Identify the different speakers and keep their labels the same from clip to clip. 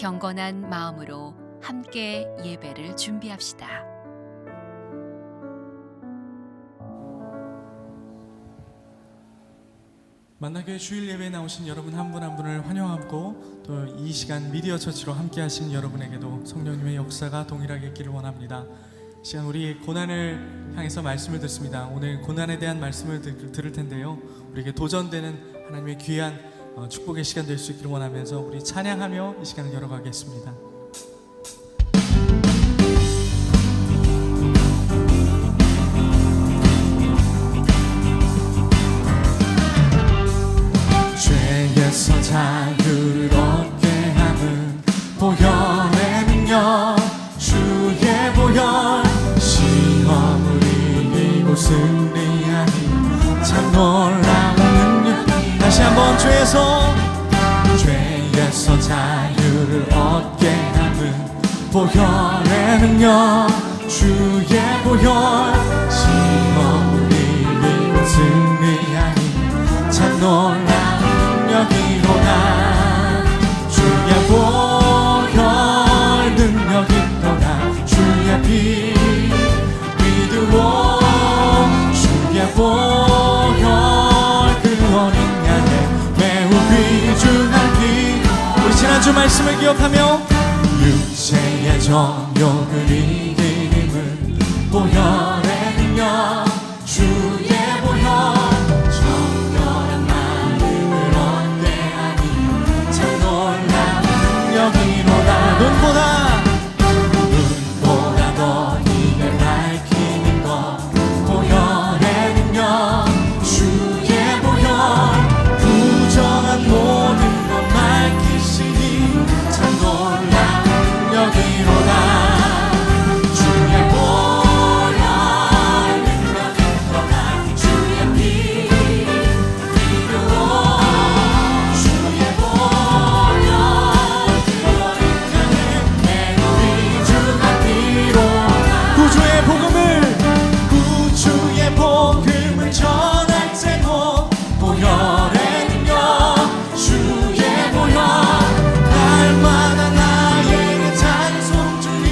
Speaker 1: 경건한 마음으로 함께 예배를 준비합시다.
Speaker 2: 만나교회 주일 예배에 나오신 여러분 한 분 한 분을 환영하고 또 이 시간 미디어 처치로 함께 하신 여러분에게도 성령님의 역사가 동일하게 있기를 원합니다. 이 시간 우리 고난을 향해서 말씀을 듣습니다. 오늘 고난에 대한 말씀을 들을 텐데요, 우리에게 도전되는 하나님의 귀한 축복의 시간 될 수 있기를 원하면서 우리 찬양하며 이 시간을 열어가겠습니다. 죄에서 자유를 얻게 함은 보혈의 능력, 주의 보혈, 시험을 이기고 승리하니 참 놀라운 능력. 다시 한번 죄에서 자유를 얻게 함은 보혈의 능력, 주의 보혈, 시험을 이기고 승리하니 참 놀라운 능력이로다. 주의 보혈 능력이로다. 주의 피 믿으오. 주의 보혈 그 어린 양의 매우 귀중한 피. 우리 지난주 말씀을 기억하며 육체의 정욕을 이기는 보혈의 능력, 주의 보혈 정결한 마음을 얻게 하니 참 놀라운 능력이로다. 눈보다 더 이를 밝히는 것 보혈의 능력, 주의 보혈 부정한 모든 것 밝히시니 참 놀라운 능력이로다. 복음을 전할 때도 보혈의 능력, 주의 보혈 날마다 나에게 찬송 주니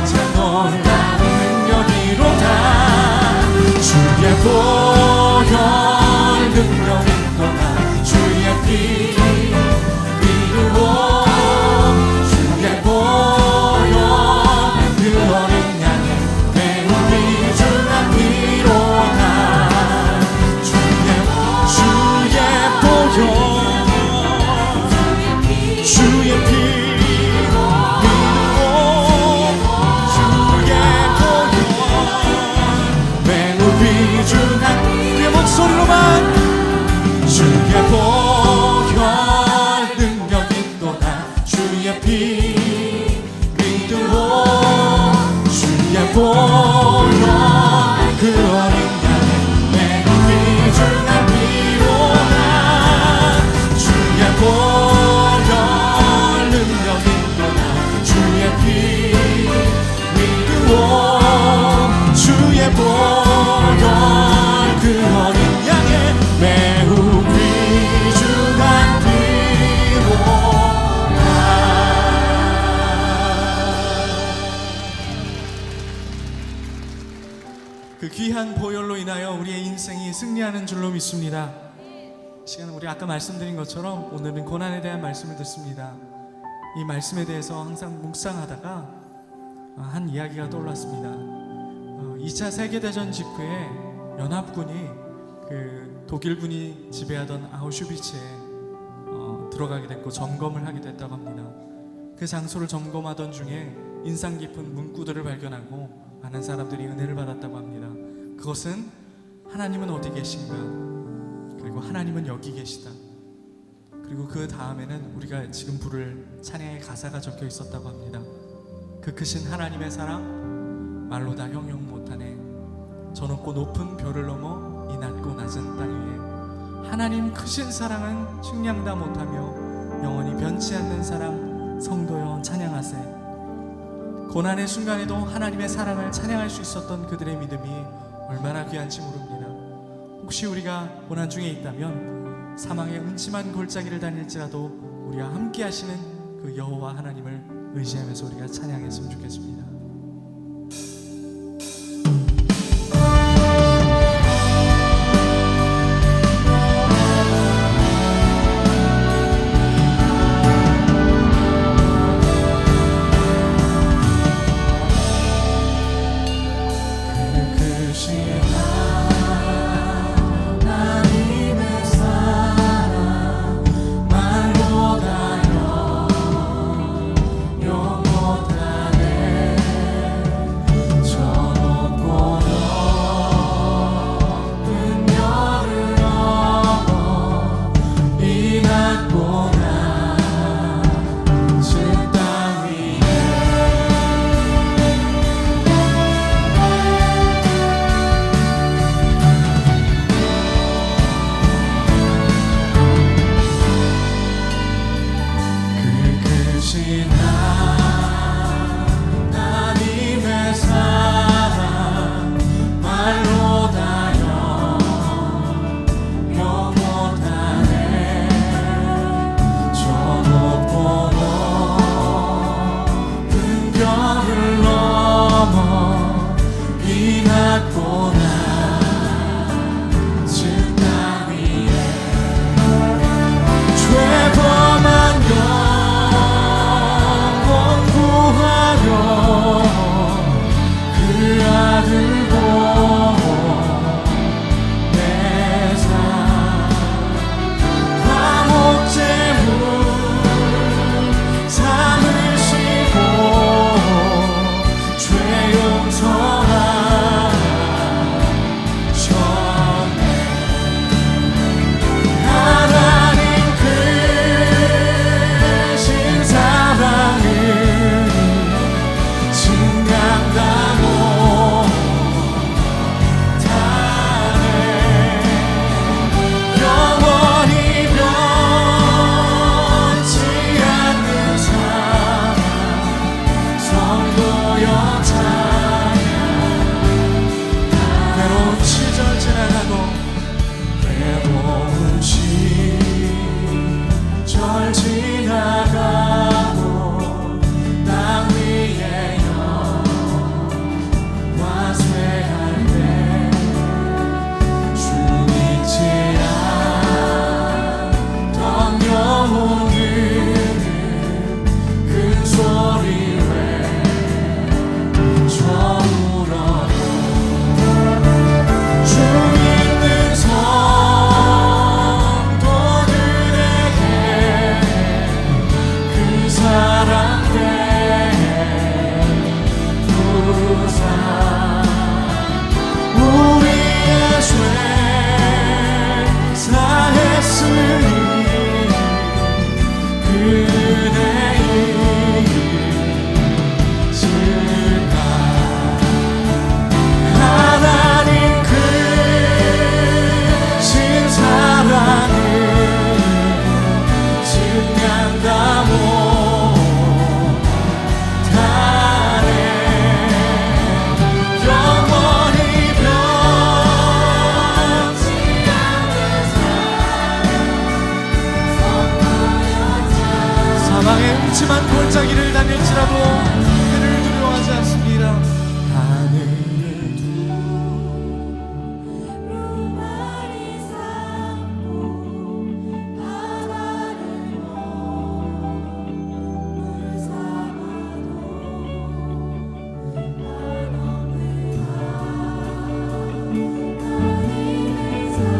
Speaker 2: 참 놀라운 능력이로다. 주의 보혈 능력이로다. 주의 피 믿으오. 주의 보혈 그 어린 양의 매우 귀중한 피로다. 주의 피 믿으오. 주의 보혈 매우 귀중한 우리의 목소리로만 주의 보혈 능력이로다. 주의 피 믿으오. 주의 보혈 그 어린 양의 매우 귀중한 피로다. 주의 보혈 능력이로다. 주의 피 믿으오. 주의 보혈 그 어린 양의 매우 귀중한 피로다. 그 귀한 보혈로 인하여 우리의 인생이 승리하는 줄로 믿습니다. 시간은 우리 아까 말씀드린 것처럼 오늘은 고난에 대한 말씀을 듣습니다. 이 말씀에 대해서 항상 묵상하다가 한 이야기가 떠올랐습니다. 2차 세계대전 직후에 연합군이 그 독일군이 지배하던 아우슈비츠에 들어가게 됐고 점검을 하게 됐다고 합니다. 그 장소를 점검하던 중에 인상 깊은 문구들을 발견하고 많은 사람들이 은혜를 받았다고 합니다. 그것은 하나님은 어디 계신가, 그리고 하나님은 여기 계시다, 그리고 그 다음에는 우리가 지금 부를 찬양의 가사가 적혀 있었다고 합니다. 그 크신 하나님의 사랑 말로 다 형용 못하네. 저 높고 높은 별을 넘어 이 낮고 낮은 땅 위에 하나님 크신 사랑은 측량 다 못하며 영원히 변치 않는 사랑 성도여 찬양하세. 고난의 순간에도 하나님의 사랑을 찬양할 수 있었던 그들의 믿음이 얼마나 귀한지 모릅니다. 혹시 우리가 고난 중에 있다면 사망의 음침한 골짜기를 다닐지라도 우리와 함께 하시는 그 여호와 하나님을 의지하면서 우리가 찬양했으면 좋겠습니다. 음침한 골짜기를 다닐지라도 그를 두려워하지 않습니다. 하늘의 두루마리 삼고 바다를 물 삼아도 한없는 하나님의 사랑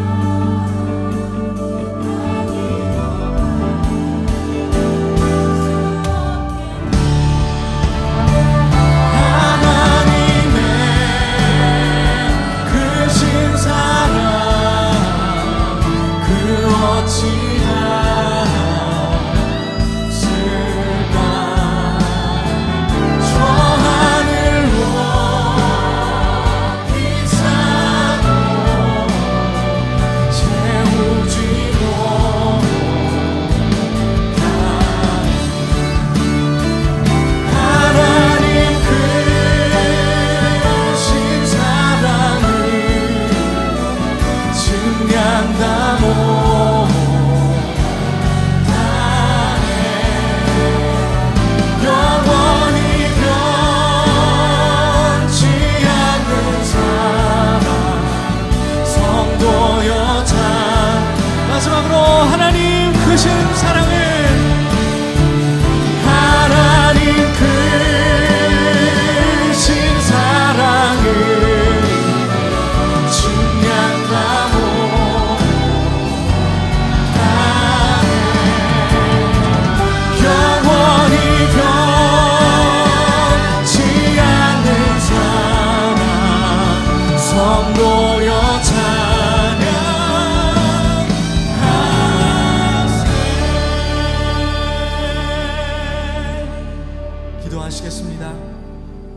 Speaker 2: 기도하시겠습니다.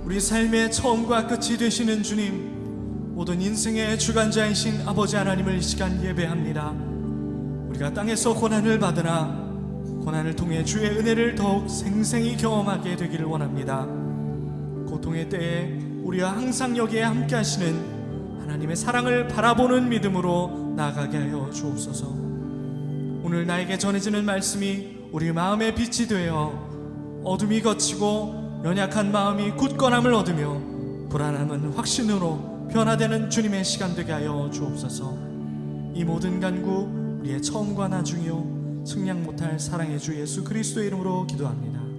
Speaker 2: 우리 삶의 처음과 끝이 되시는 주님, 모든 인생의 주관자이신 아버지 하나님을 이 시간 예배합니다. 우리가 땅에서 고난을 받으나 고난을 통해 주의 은혜를 더욱 생생히 경험하게 되기를 원합니다. 고통의 때에 우리와 항상 여기에 함께 하시는 하나님의 사랑을 바라보는 믿음으로 나아가게 하여 주옵소서. 오늘 나에게 전해지는 말씀이 우리 마음의 빛이 되어 어둠이 걷히고 연약한 마음이 굳건함을 얻으며 불안함은 확신으로 변화되는 주님의 시간 되게 하여 주옵소서. 이 모든 간구 우리의 처음과 나중이요 측량 못할 사랑의 주 예수 그리스도의 이름으로 기도합니다. 아멘.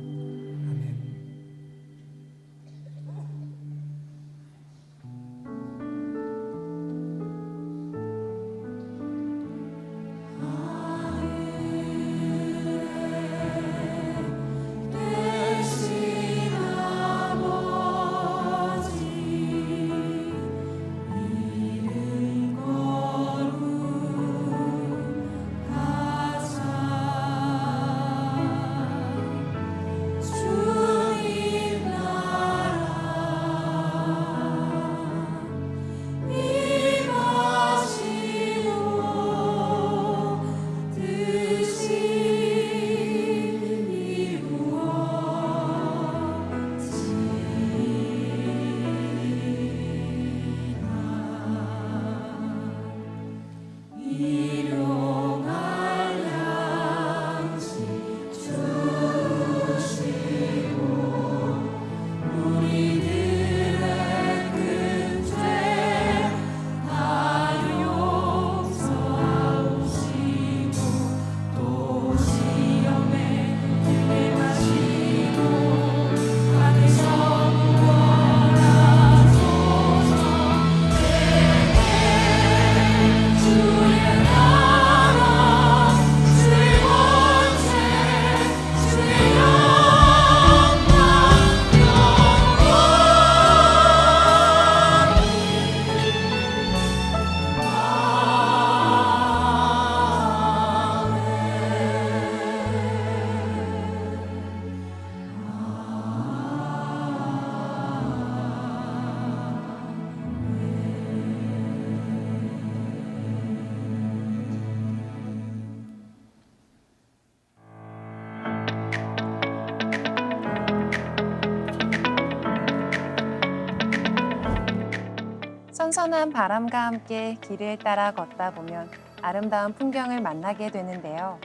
Speaker 3: 선선한 바람과 함께 길을 따라 걷다 보면 아름다운 풍경을 만나게 되는데요.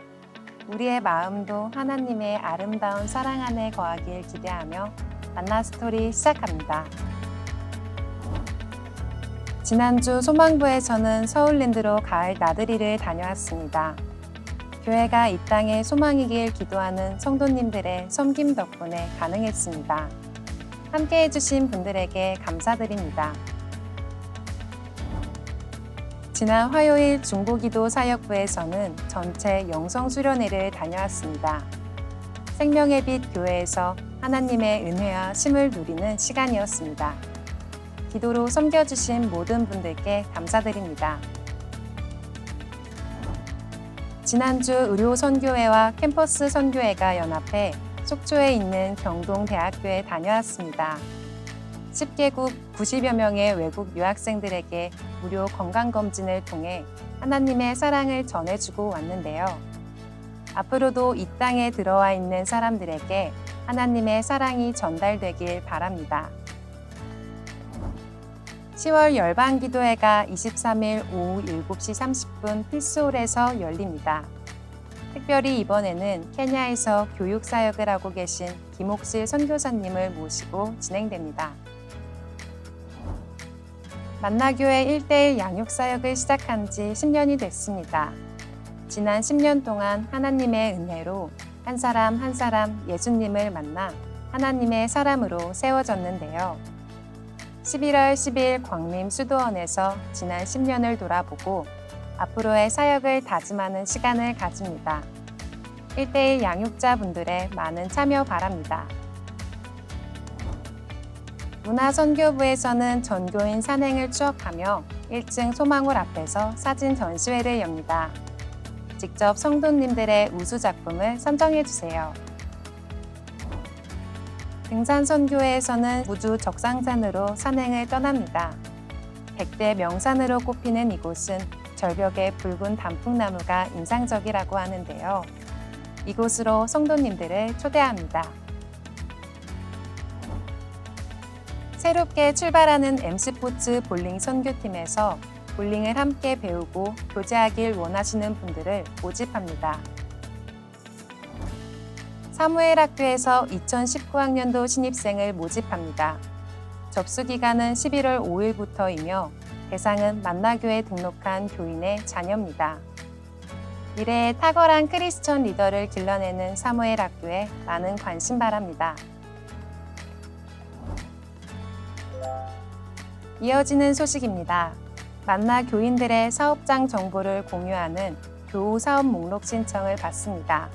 Speaker 3: 우리의 마음도 하나님의 아름다운 사랑 안에 거하길 기대하며 만나 스토리 시작합니다. 지난주 소망부에서는 서울랜드로 가을 나들이를 다녀왔습니다. 교회가 이 땅에 소망이길 기도하는 성도님들의 섬김 덕분에 가능했습니다. 함께 해주신 분들에게 감사드립니다. 지난 화요일 중보기도 사역부에서는 전체 영성수련회를 다녀왔습니다. 생명의 빛 교회에서 하나님의 은혜와 쉼을 누리는 시간이었습니다. 기도로 섬겨주신 모든 분들께 감사드립니다. 지난주 의료선교회와 캠퍼스 선교회가 연합해 속초에 있는 경동대학교에 다녀왔습니다. 10개국 90여 명의 외국 유학생들에게 무료 건강검진을 통해 하나님의 사랑을 전해주고 왔는데요. 앞으로도 이 땅에 들어와 있는 사람들에게 하나님의 사랑이 전달되길 바랍니다. 10월 열방기도회가 23일 오후 7시 30분 필수홀에서 열립니다. 특별히 이번에는 케냐에서 교육사역을 하고 계신 김옥실 선교사님을 모시고 진행됩니다. 만나교회 1:1 양육사역을 시작한 지 10년이 됐습니다. 지난 10년 동안 하나님의 은혜로 한 사람 한 사람 예수님을 만나 하나님의 사람으로 세워졌는데요. 11월 10일 광림 수도원에서 지난 10년을 돌아보고 앞으로의 사역을 다짐하는 시간을 가집니다. 1:1 양육자분들의 많은 참여 바랍니다. 문화선교부에서는 전교인 산행을 추억하며 1층 소망홀 앞에서 사진 전시회를 엽니다. 직접 성도님들의 우수작품을 선정해주세요. 등산선교회에서는 무주 적상산으로 산행을 떠납니다. 100대 명산으로 꼽히는 이곳은 절벽에 붉은 단풍나무가 인상적이라고 하는데요. 이곳으로 성도님들을 초대합니다. 새롭게 출발하는 M스포츠 볼링 선교팀에서 볼링을 함께 배우고 교제하길 원하시는 분들을 모집합니다. 사무엘 학교에서 2019학년도 신입생을 모집합니다. 접수 기간은 11월 5일부터이며 대상은 만나교에 등록한 교인의 자녀입니다. 미래의 탁월한 크리스천 리더를 길러내는 사무엘 학교에 많은 관심 바랍니다. 이어지는 소식입니다. 만나 교인들의 사업장 정보를 공유하는 교우 사업 목록 신청을 받습니다.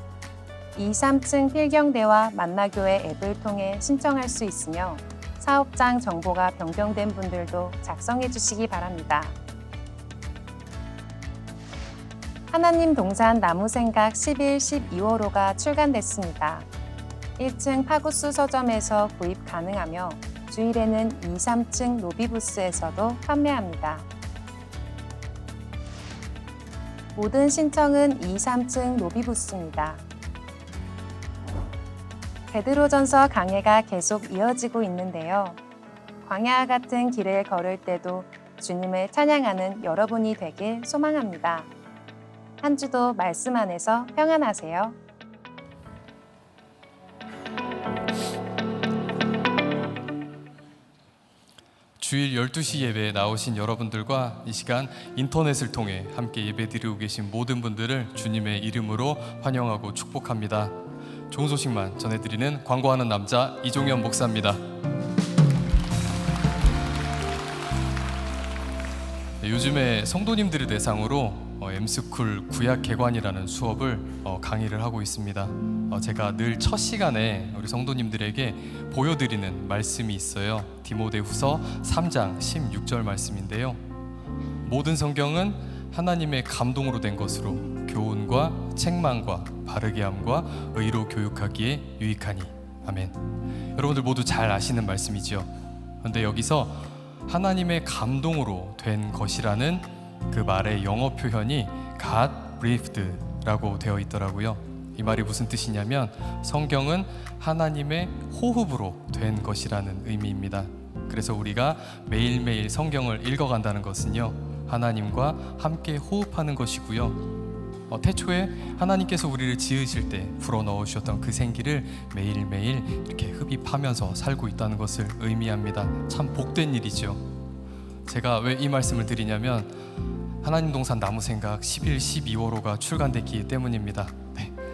Speaker 3: 2, 3층 필경대와 만나교회 앱을 통해 신청할 수 있으며 사업장 정보가 변경된 분들도 작성해 주시기 바랍니다. 하나님 동산 나무생각 11, 12호로가 출간됐습니다. 1층 파구스 서점에서 구입 가능하며 주일에는 2, 3층 로비부스에서도 판매합니다. 모든 신청은 2, 3층 로비부스입니다. 베드로전서 강해가 계속 이어지고 있는데요. 광야와 같은 길을 걸을 때도 주님을 찬양하는 여러분이 되길 소망합니다. 한 주도 말씀 안에서 평안하세요.
Speaker 4: 주일 12시 예배에 나오신 여러분들과 이 시간 인터넷을 통해 함께 예배드리고 계신 모든 분들을 주님의 이름으로 환영하고 축복합니다. 좋은 소식만 전해드리는 광고하는 남자 이종현 목사입니다. 요즘에 성도님들을 대상으로 M스쿨 구약 개관이라는 수업을 강의를 하고 있습니다. 제가 늘 첫 시간에 우리 성도님들에게 보여드리는 말씀이 있어요. 디모데후서 3장 16절 말씀인데요. 모든 성경은 하나님의 감동으로 된 것으로 교훈과 책망과 바르게 함과 의로 교육하기에 유익하니. 아멘. 여러분들 모두 잘 아시는 말씀이죠. 그런데 여기서 하나님의 감동으로 된 것이라는 그 말의 영어 표현이 God breathed라고 되어 있더라고요. 이 말이 무슨 뜻이냐면 성경은 하나님의 호흡으로 된 것이라는 의미입니다. 그래서 우리가 매일매일 성경을 읽어간다는 것은요, 하나님과 함께 호흡하는 것이고요. 태초에 하나님께서 우리를 지으실 때 불어넣으셨던 그 생기를 매일매일 이렇게 흡입하면서 살고 있다는 것을 의미합니다. 참 복된 일이죠. 제가 왜 이 말씀을 드리냐면 하나님 동산 나무생각 11, 12호로가 출간됐기 때문입니다.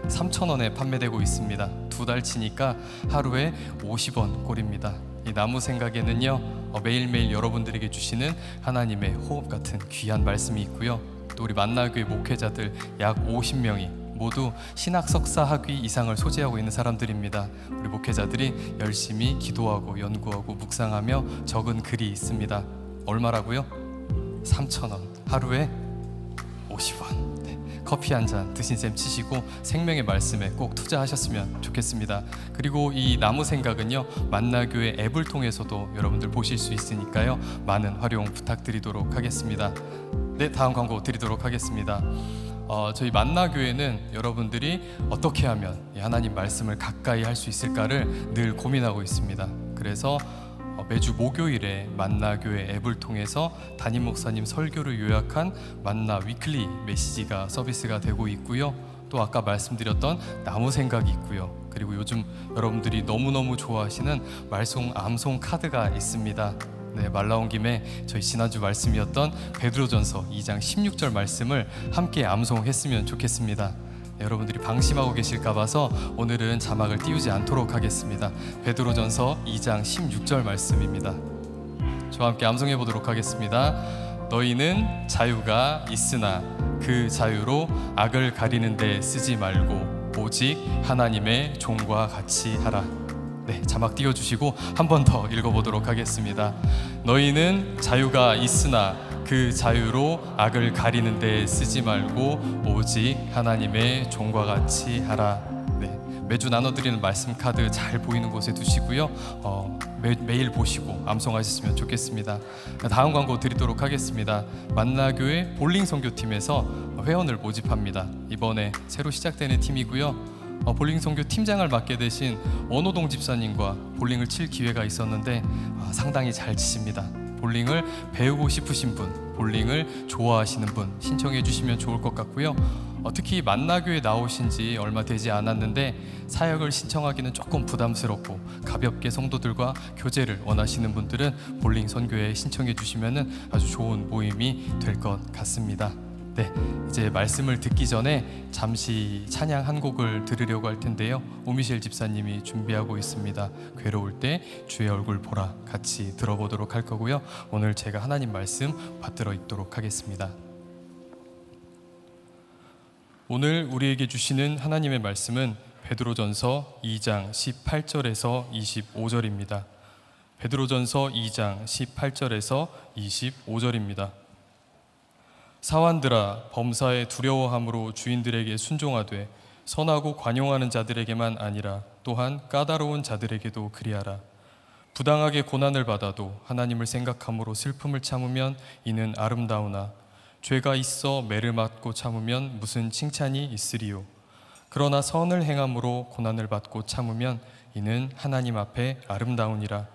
Speaker 4: 3,000원에 판매되고 있습니다. 2달 치니까 하루에 50원 꼴입니다. 이 나무생각에는요, 매일매일 여러분들에게 주시는 하나님의 호흡 같은 귀한 말씀이 있고요. 또 우리 만나교회 목회자들 약 50명이 모두 신학 석사 학위 이상을 소재하고 있는 사람들입니다. 우리 목회자들이 열심히 기도하고 연구하고 묵상하며 적은 글이 있습니다. 얼마라고요? 3,000원, 하루에 50원. 커피 한 잔 드신 셈 치시고 생명의 말씀에 꼭 투자하셨으면 좋겠습니다. 그리고 이 나무 생각은요, 만나교회 앱을 통해서도 여러분들 보실 수 있으니까요, 많은 활용 부탁드리도록 하겠습니다. 네, 다음 광고 드리도록 하겠습니다. 저희 만나교회는 여러분들이 어떻게 하면 하나님 말씀을 가까이 할 수 있을까를 늘 고민하고 있습니다. 그래서 매주 목요일에 만나교회 앱을 통해서 담임 목사님 설교를 요약한 만나 위클리 메시지가 서비스가 되고 있고요. 또 아까 말씀드렸던 나무 생각이 있고요. 그리고 요즘 여러분들이 너무너무 좋아하시는 말송 암송 카드가 있습니다. 네, 말 나온 김에 저희 지난주 말씀이었던 베드로전서 2장 16절 말씀을 함께 암송했으면 좋겠습니다. 네, 여러분들이 방심하고 계실까 봐서 오늘은 자막을 띄우지 않도록 하겠습니다. 베드로전서 2장 16절 말씀입니다. 저와 함께 암송해 보도록 하겠습니다. 너희는 자유가 있으나 그 자유로 악을 가리는 데 쓰지 말고 오직 하나님의 종과 같이 하라. 네, 자막 띄워주시고 한 번 더 읽어보도록 하겠습니다. 너희는 자유가 있으나 그 자유로 악을 가리는 데 쓰지 말고 오직 하나님의 종과 같이 하라. 네, 매주 나눠드리는 말씀 카드 잘 보이는 곳에 두시고요. 매일 보시고 암송하셨으면 좋겠습니다. 다음 광고 드리도록 하겠습니다. 만나교회 볼링 선교팀에서 회원을 모집합니다. 이번에 새로 시작되는 팀이고요. 볼링 선교 팀장을 맡게 되신 원호동 집사님과 볼링을 칠 기회가 있었는데 상당히 잘 치십니다. 볼링을 배우고 싶으신 분, 볼링을 좋아하시는 분 신청해 주시면 좋을 것 같고요. 특히 만나교에 나오신 지 얼마 되지 않았는데 사역을 신청하기는 조금 부담스럽고 가볍게 성도들과 교제를 원하시는 분들은 볼링 선교에 신청해 주시면 아주 좋은 모임이 될 것 같습니다. 네, 이제 말씀을 듣기 전에 잠시 찬양 한 곡을 들으려고 할 텐데요. 오미셸 집사님이 준비하고 있습니다. 괴로울 때 주의 얼굴 보라 같이 들어보도록 할 거고요. 오늘 제가 하나님 말씀 받들어 읽도록 하겠습니다. 오늘 우리에게 주시는 하나님의 말씀은 베드로전서 2장 18절에서 25절입니다. 베드로전서 2장 18절에서 25절입니다. 사환들아, 범사에 두려워함으로 주인들에게 순종하되 선하고 관용하는 자들에게만 아니라 또한 까다로운 자들에게도 그리하라. 부당하게 고난을 받아도 하나님을 생각함으로 슬픔을 참으면 이는 아름다우나 죄가 있어 매를 맞고 참으면 무슨 칭찬이 있으리요. 그러나 선을 행함으로 고난을 받고 참으면 이는 하나님 앞에 아름다우니라.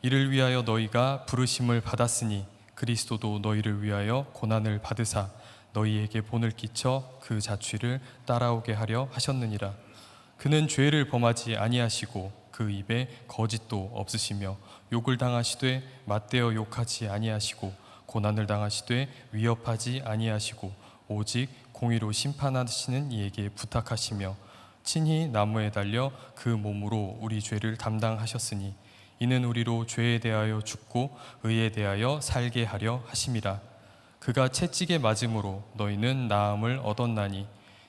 Speaker 4: 이를 위하여 너희가 부르심을 받았으니 그리스도도 너희를 위하여 고난을 받으사 너희에게 본을 끼쳐 그 자취를 따라오게 하려 하셨느니라. 그는 죄를 범하지 아니하시고 그 입에 거짓도 없으시며 욕을 당하시되 맞대어 욕하지 아니하시고 고난을 당하시되 위협하지 아니하시고 오직 공의로 심판하시는 이에게 부탁하시며 친히 나무에 달려 그 몸으로 우리 죄를 담당하셨으니 이는 우리로 죄에 대하여 죽고 의에 대하여 살게 하려 하심이라. 그가 채찍에 맞음으로 너희는 나음을 얻었나니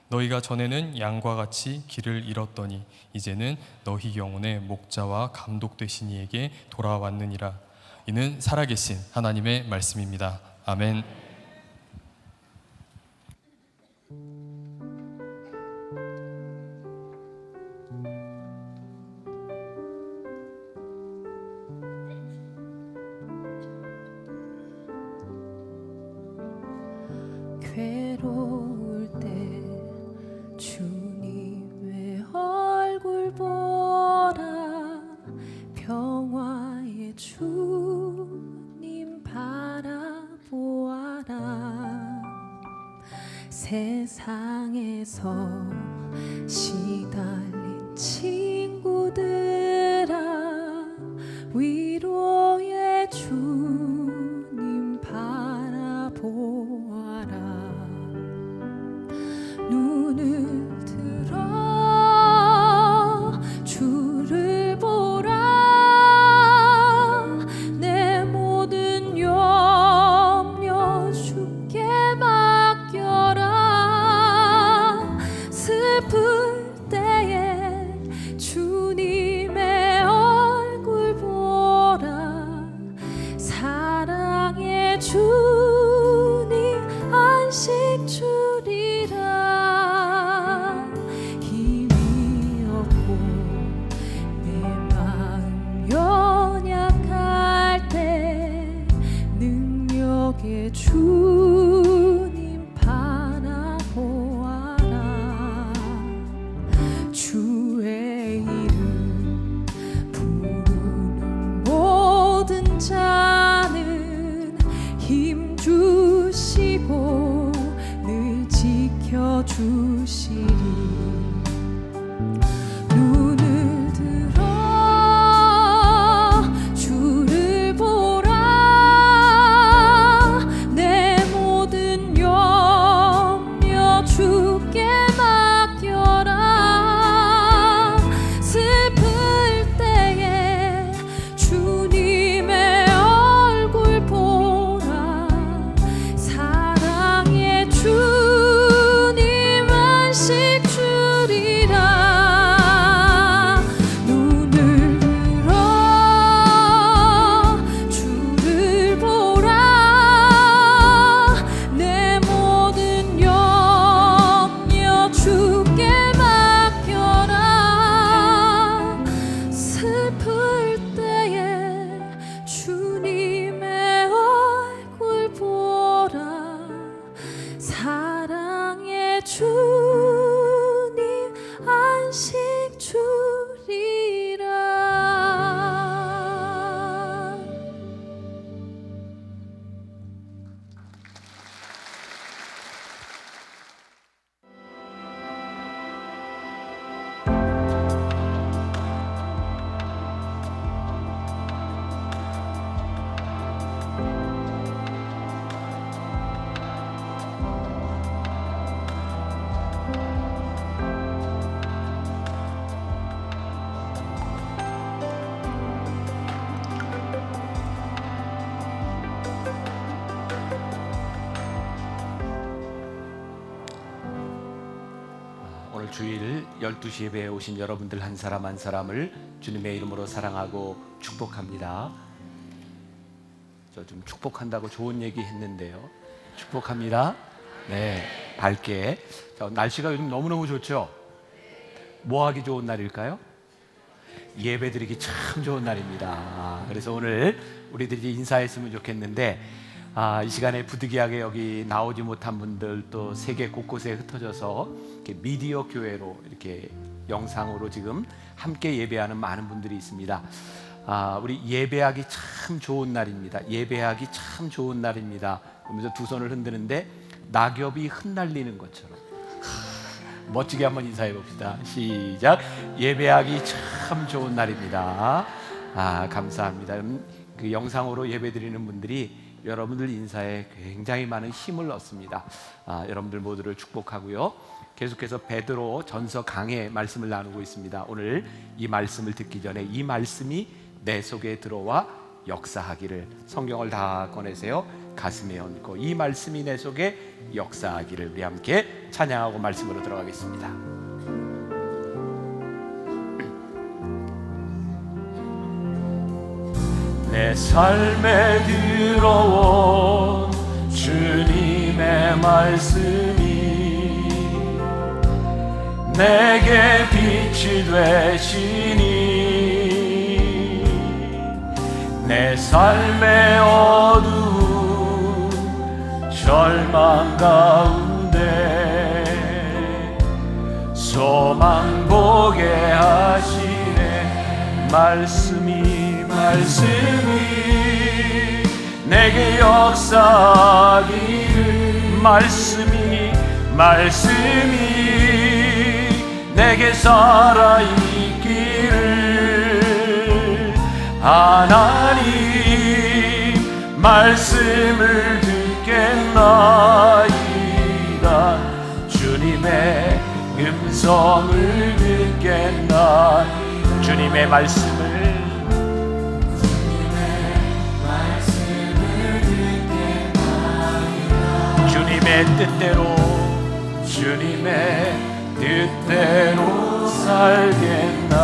Speaker 4: 너희가 전에는 양과 같이 길을 잃었더니 이제는 너희 영혼의 목자와 감독 되신 이에게 돌아왔느니라. 이는 살아계신 하나님의 말씀입니다. 아멘.
Speaker 5: 괴로울 때 주님의 얼굴 보라. 평화의 주님 바라보아라. 세상에서 시달린 친구들아, 위로의 주님 바라보아라. 눈을 들어 주를 보라. 내 모든 염려 주께 맡겨라. 슬플 때에 주님의 얼굴 보라. 사랑의 주님 안식 주리라. 힘이 없고 내 마음 연약할 때 능력의 주님 바라보아라. 주의 이름 부르는 모든 자는 힘 주시고 늘 지켜주시리. 눈을 들어 주를 보라. 내 모든 염려 주께 맡겨라. 슬플 때에 주님의 얼굴 보라. 사랑의 주님 안식
Speaker 6: 주일 12시 예배에 오신 여러분들 한 사람 한 사람을 주님의 이름으로 사랑하고 축복합니다. 저 좀 축복한다고 좋은 얘기 했는데요. 축복합니다. 네, 밝게. 자, 날씨가 요즘 너무너무 좋죠? 뭐 하기 좋은 날일까요? 예배 드리기 참 좋은 날입니다. 그래서 오늘 우리들이 인사했으면 좋겠는데 이 시간에 부득이하게 여기 나오지 못한 분들 또 세계 곳곳에 흩어져서 이렇게 미디어 교회로 이렇게 영상으로 지금 함께 예배하는 많은 분들이 있습니다. 우리 예배하기 참 좋은 날입니다. 예배하기 참 좋은 날입니다. 그러면서 두 손을 흔드는데 낙엽이 흩날리는 것처럼 멋지게 한번 인사해 봅시다. 시작. 예배하기 참 좋은 날입니다. 감사합니다. 그 영상으로 예배 드리는 분들이 여러분들 인사에 굉장히 많은 힘을 얻습니다. 여러분들 모두를 축복하고요. 계속해서 베드로 전서 강의 말씀을 나누고 있습니다. 오늘 이 말씀을 듣기 전에 이 말씀이 내 속에 들어와 역사하기를, 성경을 다 꺼내세요. 가슴에 얹고 이 말씀이 내 속에 역사하기를, 우리 함께 찬양하고 말씀으로 들어가겠습니다. 내 삶에 들어온 주님의 말씀이 내게 빛이 되시니 내 삶의 어두운 절망 가운데 소망 보게 하시네. 말씀이 내게 역사하기를, 말씀이 내게 살아있기를, 하나님 말씀을 듣겠나이다. 주님의 음성을 듣겠나이다. 주님의 말씀을 주님의 뜻대로 살겠나이다.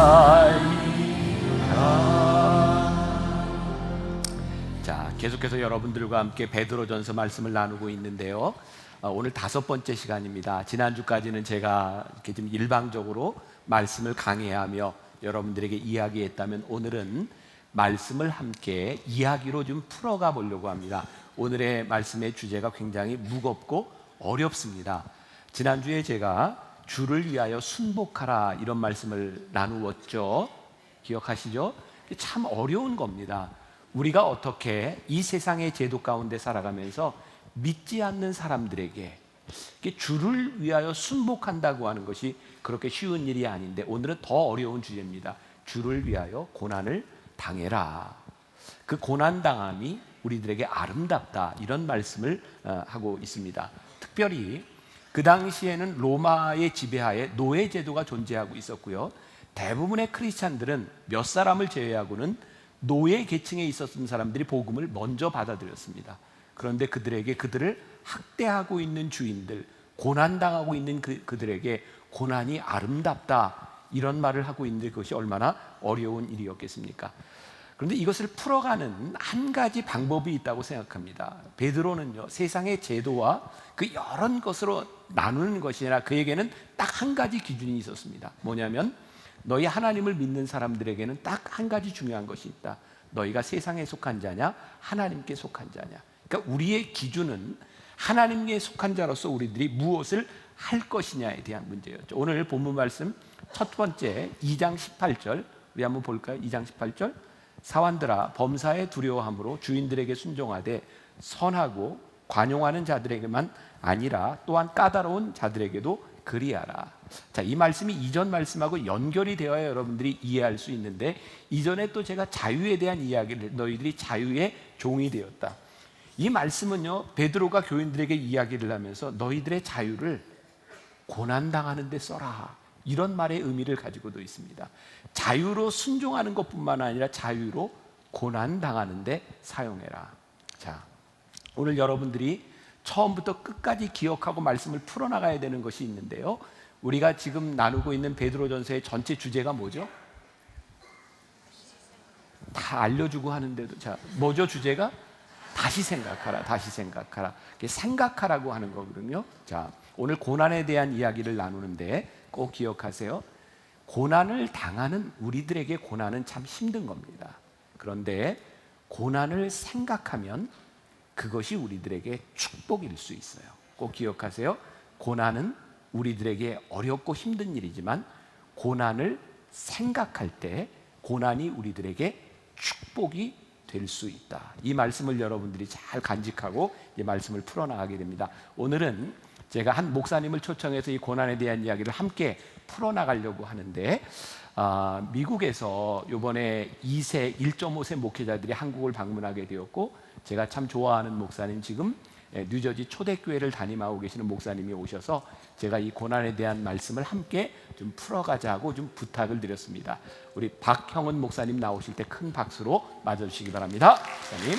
Speaker 6: 자, 계속해서 여러분들과 함께 베드로전서 말씀을 나누고 있는데요. 오늘 5번째 시간입니다. 지난주까지는 제가 이렇게 좀 일방적으로 말씀을 강해하며 여러분들에게 이야기했다면, 오늘은 말씀을 함께 이야기로 좀 풀어가 보려고 합니다. 오늘의 말씀의 주제가 굉장히 무겁고 어렵습니다. 지난주에 제가 주를 위하여 순복하라 이런 말씀을 나누었죠. 기억하시죠? 참 어려운 겁니다. 우리가 어떻게 이 세상의 제도 가운데 살아가면서 믿지 않는 사람들에게 주를 위하여 순복한다고 하는 것이 그렇게 쉬운 일이 아닌데, 오늘은 더 어려운 주제입니다. 주를 위하여 고난을 당해라. 그 고난당함이 우리들에게 아름답다, 이런 말씀을 하고 있습니다. 특별히 그 당시에는 로마의 지배하에 노예 제도가 존재하고 있었고요. 대부분의 크리스찬들은 몇 사람을 제외하고는 노예 계층에 있었던 사람들이 복음을 먼저 받아들였습니다. 그런데 그들을 학대하고 있는 주인들, 고난당하고 있는 그들에게 고난이 아름답다, 이런 말을 하고 있는데 그것이 얼마나 어려운 일이었겠습니까? 그런데 이것을 풀어가는 한 가지 방법이 있다고 생각합니다. 베드로는요, 세상의 제도와 그 여러 것으로 나누는 것이 아니라 그에게는 딱 한 가지 기준이 있었습니다. 뭐냐면, 너희 하나님을 믿는 사람들에게는 딱 한 가지 중요한 것이 있다. 너희가 세상에 속한 자냐, 하나님께 속한 자냐. 그러니까 우리의 기준은 하나님께 속한 자로서 우리들이 무엇을 할 것이냐에 대한 문제였죠. 오늘 본문 말씀 첫 번째 2장 18절 우리 한번 볼까요? 2장 18절. 사환들아, 범사에 두려워함으로 주인들에게 순종하되 선하고 관용하는 자들에게만 아니라 또한 까다로운 자들에게도 그리하라. 자, 이 말씀이 이전 말씀하고 연결이 되어야 여러분들이 이해할 수 있는데, 이전에 또 제가 자유에 대한 이야기를, 너희들이 자유의 종이 되었다. 이 말씀은요, 베드로가 교인들에게 이야기를 하면서 너희들의 자유를 고난당하는 데 써라, 이런 말의 의미를 가지고도 있습니다. 자유로 순종하는 것뿐만 아니라 자유로 고난당하는 데 사용해라. 자, 오늘 여러분들이 처음부터 끝까지 기억하고 말씀을 풀어나가야 되는 것이 있는데요, 우리가 지금 나누고 있는 베드로전서의 전체 주제가 뭐죠? 다 알려주고 하는데도, 자, 뭐죠 주제가? 다시 생각하라, 다시 생각하라. 이게 생각하라고 하는 거거든요. 자, 오늘 고난에 대한 이야기를 나누는데 꼭 기억하세요. 고난을 당하는 우리들에게 고난은 참 힘든 겁니다. 그런데 고난을 생각하면 그것이 우리들에게 축복일 수 있어요. 꼭 기억하세요. 고난은 우리들에게 어렵고 힘든 일이지만 고난을 생각할 때 고난이 우리들에게 축복이 될 수 있다. 이 말씀을 여러분들이 잘 간직하고 이 말씀을 풀어나가게 됩니다. 오늘은 제가 한 목사님을 초청해서 이 고난에 대한 이야기를 함께 풀어나가려고 하는데, 미국에서 이번에 2세, 1.5세 목회자들이 한국을 방문하게 되었고, 제가 참 좋아하는 목사님, 지금 뉴저지 초대교회를 담임하고 계시는 목사님이 오셔서 제가 이 고난에 대한 말씀을 함께 좀 풀어가자고 좀 부탁을 드렸습니다. 우리 박형은 목사님 나오실 때 큰 박수로 맞아주시기 바랍니다. 목사님.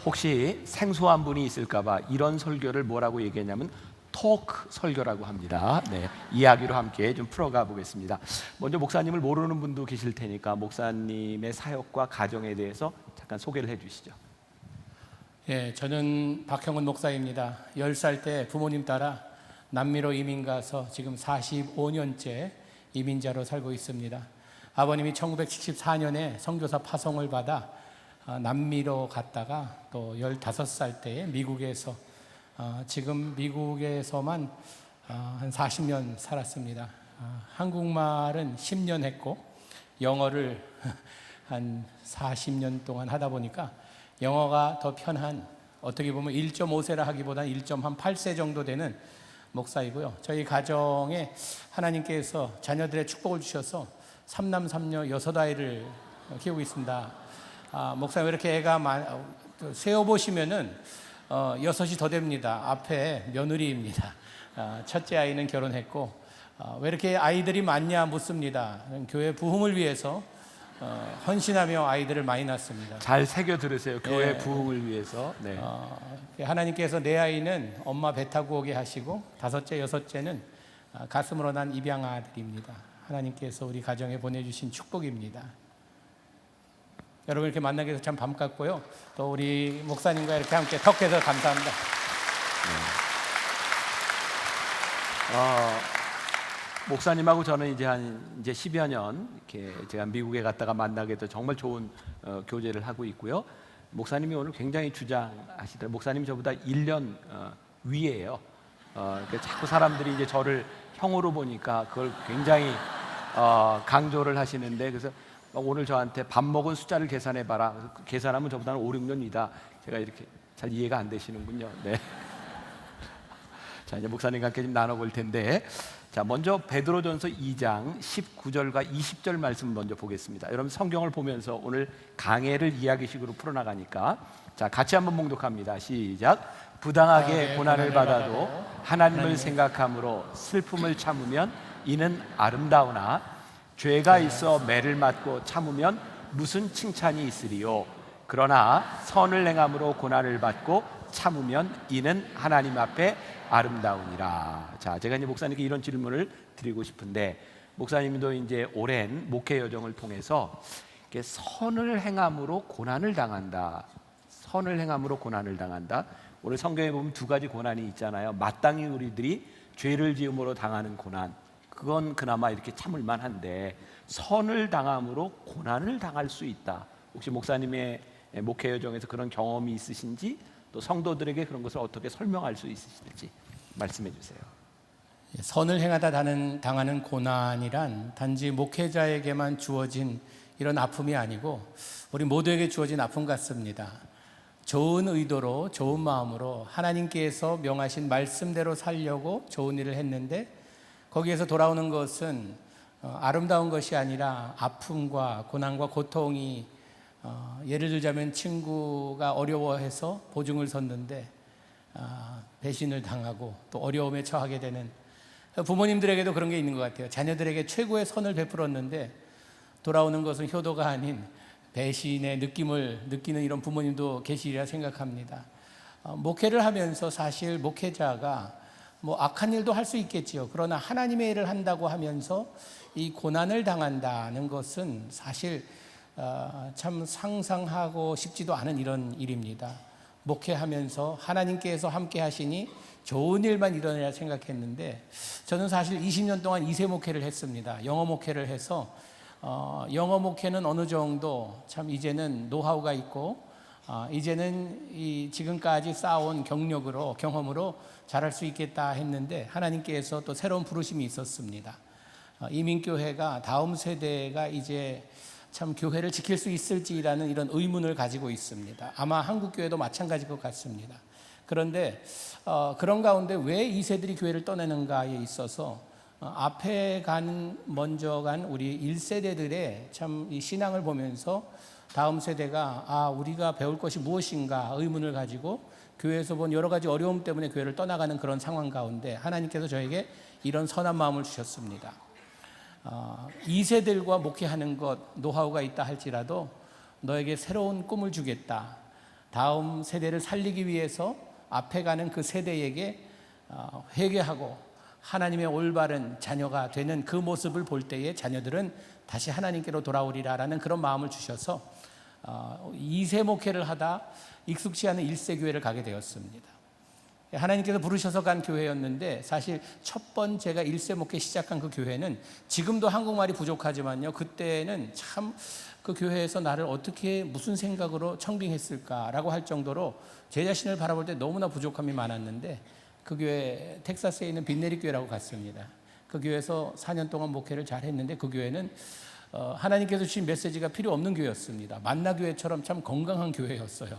Speaker 6: 혹시 생소한 분이 있을까봐 이런 설교를 뭐라고 얘기했냐면 토크 설교라고 합니다. 네, 이야기로 함께 좀 풀어가 보겠습니다. 먼저 목사님을 모르는 분도 계실 테니까 목사님의 사역과 가정에 대해서 잠깐 소개를 해주시죠.
Speaker 7: 예, 저는 박형은 목사입니다. 10살 때 부모님 따라 남미로 이민 가서 지금 45년째 이민자로 살고 있습니다. 아버님이 1974년에 선교사 파송을 받아 남미로 갔다가 또 15살 때에 미국에서 지금 미국에서만 한 40년 살았습니다. 한국말은 10년 했고 영어를 한 40년 동안 하다 보니까 영어가 더 편한, 어떻게 보면 1.5세라 하기보다는 1.8세 정도 되는 목사이고요. 저희 가정에 하나님께서 자녀들의 축복을 주셔서 3남 3녀 6아이를 키우고 있습니다. 목사님 이렇게 애가 세어보시면은 6이 더 됩니다. 앞에 며느리입니다. 첫째 아이는 결혼했고, 왜 이렇게 아이들이 많냐 묻습니다. 교회 부흥을 위해서 헌신하며 아이들을 많이 낳습니다.
Speaker 6: 잘 새겨 들으세요. 교회 부흥을 위해서. 네.
Speaker 7: 하나님께서 내 아이는 엄마 배 타고 오게 하시고, 5째, 6째는 가슴으로 난 입양 아들입니다. 하나님께서 우리 가정에 보내주신 축복입니다. 여러분 이렇게 만나게 돼서 참 반갑고요. 또 우리 목사님과 이렇게 함께 턱해서 감사합니다.
Speaker 6: 목사님하고 저는 이제 10여 년 이렇게 제가 미국에 갔다가 만나게 돼서 정말 좋은 교제를 하고 있고요. 목사님이 오늘 굉장히 주장하시더라고요. 목사님이 저보다 1년 위에요. 자꾸 사람들이 이제 저를 형으로 보니까 그걸 굉장히 강조를 하시는데, 그래서 오늘 저한테 밥 먹은 숫자를 계산해봐라. 계산하면 저보다는 5, 6년 위다. 제가 이렇게 잘 이해가 안 되시는군요. 네. 자, 이제 목사님과 함께 좀 나눠볼 텐데, 자, 먼저 베드로전서 2장 19절과 20절 말씀 먼저 보겠습니다. 여러분 성경을 보면서 오늘 강해를 이야기식으로 풀어나가니까, 자, 같이 한번 봉독합니다. 시작. 부당하게 고난을 받아도 하나님을 생각함으로 슬픔을 참으면 이는 아름다우나 죄가 있어 매를 맞고 참으면 무슨 칭찬이 있으리요. 그러나 선을 행함으로 고난을 받고 참으면 이는 하나님 앞에 아름다우니라. 자, 제가 이제 목사님께 이런 질문을 드리고 싶은데, 목사님도 이제 오랜 목회 여정을 통해서 이렇게 선을 행함으로 고난을 당한다. 선을 행함으로 고난을 당한다. 오늘 성경에 보면 두 가지 고난이 있잖아요. 마땅히 우리들이 죄를 지음으로 당하는 고난, 그건 그나마 이렇게 참을 만한데, 선을 당함으로 고난을 당할 수 있다. 혹시 목사님의 목회 여정에서 그런 경험이 있으신지, 또 성도들에게 그런 것을 어떻게 설명할 수 있으실지 말씀해 주세요.
Speaker 7: 선을 행하다 당하는 고난이란 단지 목회자에게만 주어진 이런 아픔이 아니고 우리 모두에게 주어진 아픔 같습니다. 좋은 의도로, 좋은 마음으로 하나님께서 명하신 말씀대로 살려고 좋은 일을 했는데, 거기에서 돌아오는 것은 아름다운 것이 아니라 아픔과 고난과 고통이, 예를 들자면 친구가 어려워해서 보증을 섰는데 배신을 당하고 또 어려움에 처하게 되는, 부모님들에게도 그런 게 있는 것 같아요. 자녀들에게 최고의 선을 베풀었는데 돌아오는 것은 효도가 아닌 배신의 느낌을 느끼는 이런 부모님도 계시리라 생각합니다. 목회를 하면서 사실 목회자가 뭐 악한 일도 할 수 있겠지요. 그러나 하나님의 일을 한다고 하면서 이 고난을 당한다는 것은 사실 참 상상하고 싶지도 않은 이런 일입니다. 목회하면서 하나님께서 함께 하시니 좋은 일만 일어나야 생각했는데, 저는 사실 20년 동안 2세 목회를 했습니다. 영어 목회를 해서 영어 목회는 어느 정도 참 이제는 노하우가 있고 이제는 이 지금까지 쌓아온 경험으로 잘할 수 있겠다 했는데, 하나님께서 또 새로운 부르심이 있었습니다. 이민교회가 다음 세대가 이제 참 교회를 지킬 수 있을지라는 이런 의문을 가지고 있습니다. 아마 한국교회도 마찬가지일 것 같습니다. 그런데 그런 가운데 왜 2세들이 교회를 떠나는가에 있어서 앞에 먼저 간 우리 1세대들의 참 이 신앙을 보면서 다음 세대가 우리가 배울 것이 무엇인가 의문을 가지고 교회에서 본 여러 가지 어려움 때문에 교회를 떠나가는 그런 상황 가운데 하나님께서 저에게 이런 선한 마음을 주셨습니다. 2세들과 목회하는 것 노하우가 있다 할지라도 너에게 새로운 꿈을 주겠다. 다음 세대를 살리기 위해서 앞에 가는 그 세대에게 회개하고 하나님의 올바른 자녀가 되는 그 모습을 볼 때에 자녀들은 다시 하나님께로 돌아오리라라는 그런 마음을 주셔서 2세 목회를 하다 익숙치 않은 1세 교회를 가게 되었습니다. 하나님께서 부르셔서 간 교회였는데, 사실 첫 번 제가 1세 목회 시작한 그 교회는 지금도 한국말이 부족하지만요, 그때는 참 그 교회에서 나를 어떻게 무슨 생각으로 청빙했을까라고 할 정도로 제 자신을 바라볼 때 너무나 부족함이 많았는데, 그 교회 텍사스에 있는 빈네리 교회라고 갔습니다. 그 교회에서 4년 동안 목회를 잘 했는데, 그 교회는 하나님께서 주신 메시지가 필요 없는 교회였습니다. 만나교회처럼 참 건강한 교회였어요.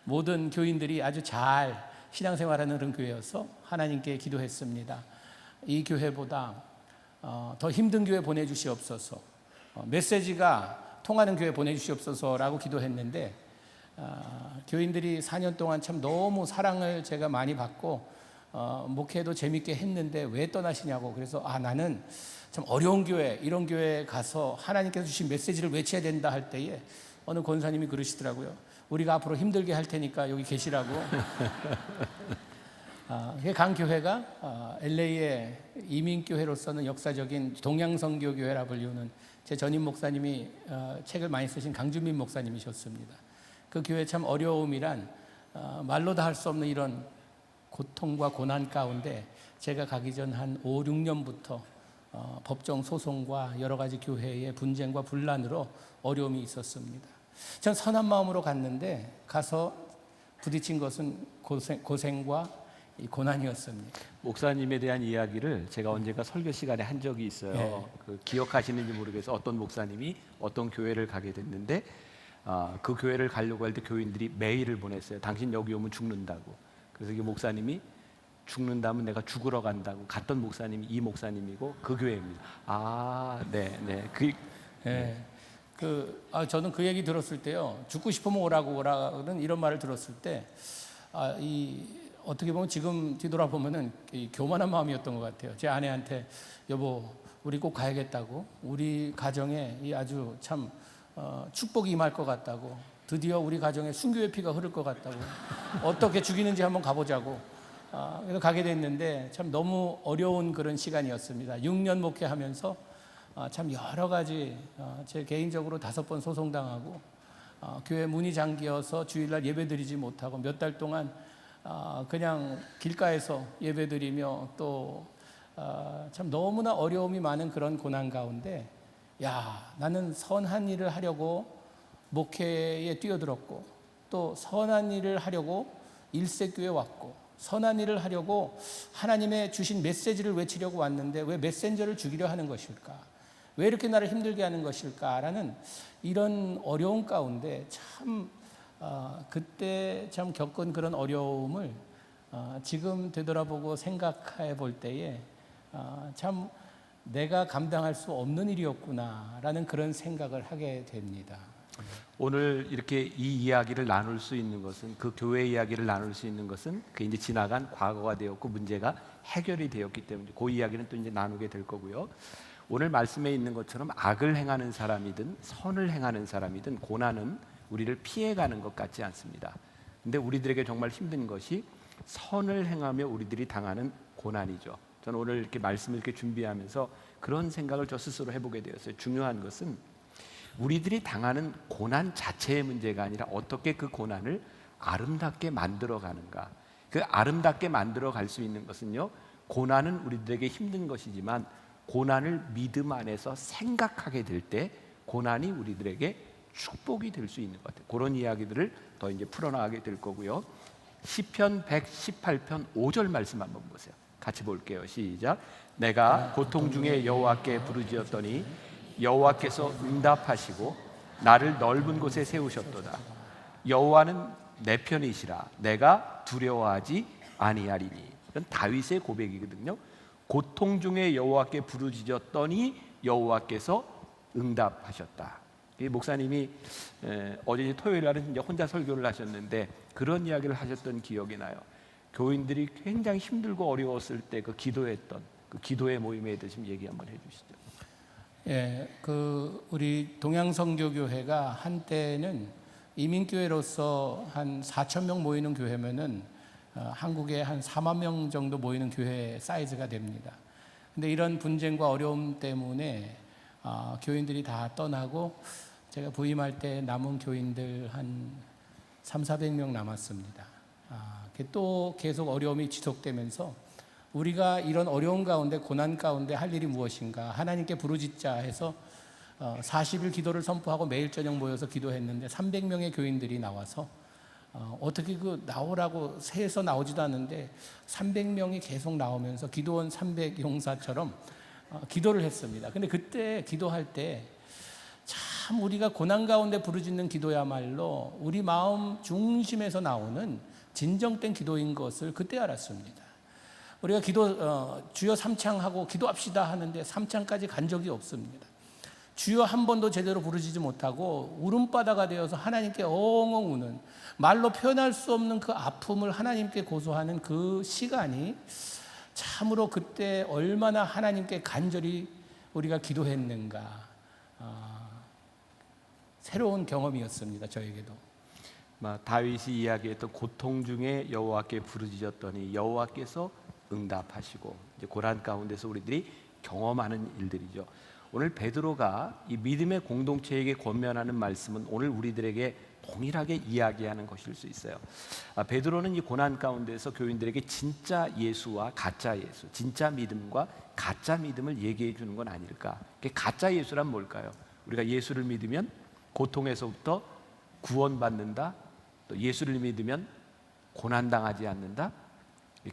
Speaker 7: 모든 교인들이 아주 잘 신앙생활하는 그런 교회여서 하나님께 기도했습니다. 이 교회보다 더 힘든 교회 보내주시옵소서, 메시지가 통하는 교회 보내주시옵소서라고 기도했는데, 교인들이 4년 동안 참 너무 사랑을 제가 많이 받고 목회도 재밌게 했는데 왜 떠나시냐고. 그래서 나는 참 어려운 교회, 이런 교회에 가서 하나님께서 주신 메시지를 외쳐야 된다 할 때에 어느 권사님이 그러시더라고요. 우리가 앞으로 힘들게 할 테니까 여기 계시라고. 간 교회가 LA의 이민교회로서는 역사적인 동양선교교회라 불리우는 제 전임 목사님이 책을 많이 쓰신 강준민 목사님이셨습니다. 그 교회 참 어려움이란 말로 다 할 수 없는 이런 고통과 고난 가운데 제가 가기 전 한 5, 6년부터 법정 소송과 여러 가지 교회의 분쟁과 분란으로 어려움이 있었습니다. 전 선한 마음으로 갔는데 가서 부딪힌 것은 고생과 이 고난이었습니다.
Speaker 6: 목사님에 대한 이야기를 제가 언젠가 설교 시간에 한 적이 있어요.
Speaker 7: 네.
Speaker 6: 그 기억하시는지 모르겠어요. 어떤 목사님이 어떤 교회를 가게 됐는데 그 교회를 가려고 할 때 교인들이 메일을 보냈어요. 당신 여기 오면 죽는다고. 그래서 이 목사님이 죽는다면 내가 죽으러 간다고. 갔던 목사님이 이 목사님이고 그 교회입니다. 네.
Speaker 7: 저는 그 얘기 들었을 때요, 죽고 싶으면 오라는 이런 말을 들었을 때 어떻게 보면 지금 뒤돌아보면은 교만한 마음이었던 것 같아요. 제 아내한테 여보 우리 꼭 가야겠다고, 우리 가정에 이 아주 참 축복이 임할 것 같다고, 드디어 우리 가정에 순교의 피가 흐를 것 같다고, 어떻게 죽이는지 한번 가보자고. 그래서 가게 됐는데 참 너무 어려운 그런 시간이었습니다. 6년 목회하면서 참 여러 가지 제 개인적으로 5번 소송당하고 교회 문이 잠겨서 주일날 예배드리지 못하고 몇 달 동안 그냥 길가에서 예배드리며 또 참 너무나 어려움이 많은 그런 고난 가운데 나는 선한 일을 하려고 목회에 뛰어들었고 또 선한 일을 하려고 일세교회 왔고 선한 일을 하려고 하나님의 주신 메시지를 외치려고 왔는데 왜 메신저를 죽이려 하는 것일까? 왜 이렇게 나를 힘들게 하는 것일까라는 이런 어려움 가운데 참 그때 참 겪은 그런 어려움을 지금 되돌아보고 생각해 볼 때에 참 내가 감당할 수 없는 일이었구나라는 그런 생각을 하게 됩니다.
Speaker 6: 오늘 이렇게 이 이야기를 나눌 수 있는 것은, 그 교회 이야기를 나눌 수 있는 것은 그 이제 지나간 과거가 되었고 문제가 해결이 되었기 때문에 그 이야기는 또 이제 나누게 될 거고요. 오늘 말씀에 있는 것처럼 악을 행하는 사람이든 선을 행하는 사람이든 고난은 우리를 피해가는 것 같지 않습니다. 근데 우리들에게 정말 힘든 것이 선을 행하며 우리들이 당하는 고난이죠. 저는 오늘 이렇게 말씀을 이렇게 준비하면서 그런 생각을 저 스스로 해보게 되었어요. 중요한 것은 우리들이 당하는 고난 자체의 문제가 아니라 어떻게 그 고난을 아름답게 만들어 가는가. 그 아름답게 만들어 갈 수 있는 것은요, 고난은 우리들에게 힘든 것이지만 고난을 믿음 안에서 생각하게 될 때 고난이 우리들에게 축복이 될 수 있는 것 같아요. 그런 이야기들을 더 이제 풀어나가게 될 거고요. 시편 118편 5절 말씀 한번 보세요. 같이 볼게요. 시작. 내가 고통 중에 여호와께 부르짖었더니 여호와께서 응답하시고 나를 넓은 곳에 세우셨도다. 여호와는 내 편이시라. 내가 두려워하지 아니하리니. 이건 다윗의 고백이거든요. 고통 중에 여호와께 부르짖었더니 여호와께서 응답하셨다. 이 목사님이 어제 토요일 날은 이제 혼자 설교를 하셨는데 그런 이야기를 하셨던 기억이 나요. 교인들이 굉장히 힘들고 어려웠을 때 그 기도했던 그 기도의 모임에 대해서 좀 얘기 한번 해주시죠.
Speaker 7: 예, 그 우리 동양선교교회가 한때는 이민교회로서 한 4천 명 모이는 교회면은 한국에 한 4만 명 정도 모이는 교회 사이즈가 됩니다. 근데 이런 분쟁과 어려움 때문에 교인들이 다 떠나고 제가 부임할 때 남은 교인들 한 300~400명 남았습니다. 또 계속 어려움이 지속되면서 우리가 이런 어려운 가운데 고난 가운데 할 일이 무엇인가 하나님께 부르짖자 해서 40일 기도를 선포하고 매일 저녁 모여서 기도했는데 300명의 교인들이 나와서 어떻게 그 나오라고 세에서 나오지도 않는데 300명이 계속 나오면서 기도원 300용사처럼 기도를 했습니다. 근데 그때 기도할 때 참 우리가 고난 가운데 부르짖는 기도야말로 우리 마음 중심에서 나오는 진정된 기도인 것을 그때 알았습니다. 우리가 주여 삼창하고 기도합시다 하는데 삼창까지 간 적이 없습니다. 주여 한 번도 제대로 부르짖지 못하고 울음바다가 되어서 하나님께 엉엉 우는 말로 표현할 수 없는 그 아픔을 하나님께 고소하는 그 시간이 참으로 그때 얼마나 하나님께 간절히 우리가 기도했는가 새로운 경험이었습니다. 저에게도.
Speaker 6: 다윗이 이야기했던 고통 중에 여호와께 부르짖었더니 여호와께서 응답하시고 이제 고난 가운데서 우리들이 경험하는 일들이죠. 오늘 베드로가 이 믿음의 공동체에게 권면하는 말씀은 오늘 우리들에게 동일하게 이야기하는 것일 수 있어요. 베드로는 이 고난 가운데서 교인들에게 진짜 예수와 가짜 예수, 진짜 믿음과 가짜 믿음을 얘기해 주는 건 아닐까? 가짜 예수란 뭘까요? 우리가 예수를 믿으면 고통에서부터 구원받는다. 또 예수를 믿으면 고난당하지 않는다.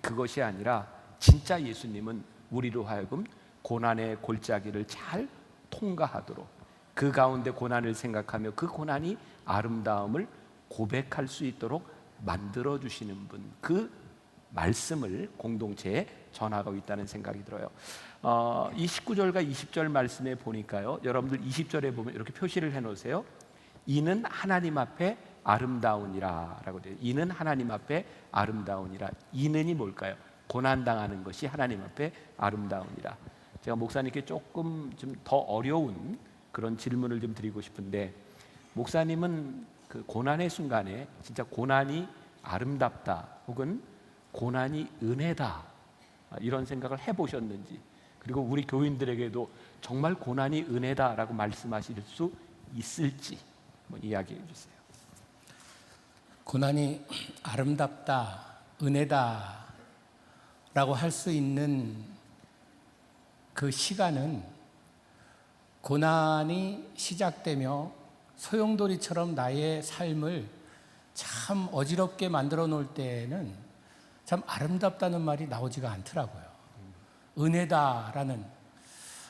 Speaker 6: 그것이 아니라 진짜 예수님은 우리로 하여금 고난의 골짜기를 잘 통과하도록 그 가운데 고난을 생각하며 그 고난이 아름다움을 고백할 수 있도록 만들어주시는 분, 그 말씀을 공동체에 전하고 있다는 생각이 들어요. 이 19절과 20절 말씀에 보니까요, 여러분들 20절에 보면 이렇게 표시를 해놓으세요. 이는 하나님 앞에 아름다우니라 라고 돼요. 이는 하나님 앞에 아름다우니라. 이는이 뭘까요? 고난당하는 것이 하나님 앞에 아름다우니라. 제가 목사님께 조금 좀 더 어려운 그런 질문을 좀 드리고 싶은데, 목사님은 그 고난의 순간에 진짜 고난이 아름답다 혹은 고난이 은혜다 이런 생각을 해보셨는지, 그리고 우리 교인들에게도 정말 고난이 은혜다라고 말씀하실 수 있을지 이야기해 주세요.
Speaker 7: 고난이 아름답다, 은혜다 라고 할 수 있는 그 시간은 고난이 시작되며 소용돌이처럼 나의 삶을 참 어지럽게 만들어 놓을 때에는 참 아름답다는 말이 나오지가 않더라고요. 은혜다라는,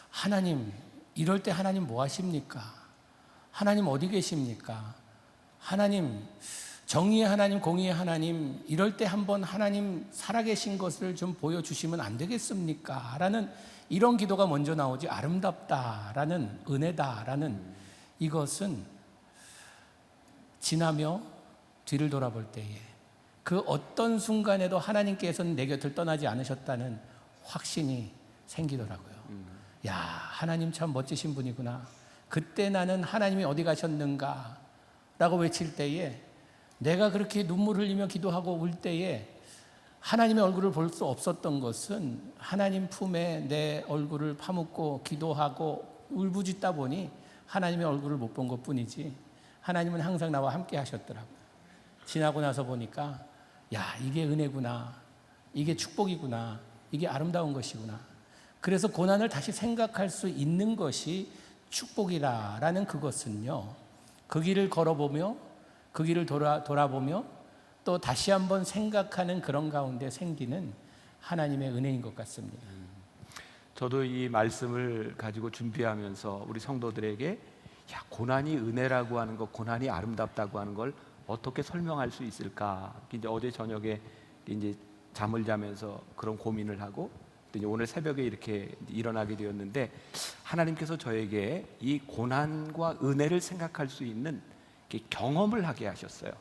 Speaker 7: 하나님 이럴 때 하나님 뭐 하십니까? 하나님 어디 계십니까? 하나님 정의의 하나님, 공의의 하나님, 이럴 때 한번 하나님 살아계신 것을 좀 보여주시면 안 되겠습니까? 라는 이런 기도가 먼저 나오지, 아름답다라는, 은혜다라는 이것은 지나며 뒤를 돌아볼 때에 그 어떤 순간에도 하나님께서는 내 곁을 떠나지 않으셨다는 확신이 생기더라고요. 야, 하나님 참 멋지신 분이구나. 그때 나는 하나님이 어디 가셨는가 라고 외칠 때에, 내가 그렇게 눈물 흘리며 기도하고 울 때에 하나님의 얼굴을 볼 수 없었던 것은 하나님 품에 내 얼굴을 파묻고 기도하고 울부짖다 보니 하나님의 얼굴을 못 본 것뿐이지, 하나님은 항상 나와 함께 하셨더라고요. 지나고 나서 보니까 야, 이게 은혜구나, 이게 축복이구나, 이게 아름다운 것이구나. 그래서 고난을 다시 생각할 수 있는 것이 축복이라는 그것은요, 그 길을 걸어보며 그 길을 돌아보며 또 다시 한번 생각하는 그런 가운데 생기는 하나님의 은혜인 것 같습니다.
Speaker 6: 저도 이 말씀을 가지고 준비하면서 우리 성도들에게, 야, 고난이 은혜라고 하는 것, 고난이 아름답다고 하는 걸 어떻게 설명할 수 있을까? 이제 어제 저녁에 이제 잠을 자면서 그런 고민을 하고, 또 이제 오늘 새벽에 이렇게 일어나게 되었는데, 하나님께서 저에게 이 고난과 은혜를 생각할 수 있는 경험을 하게 하셨어요.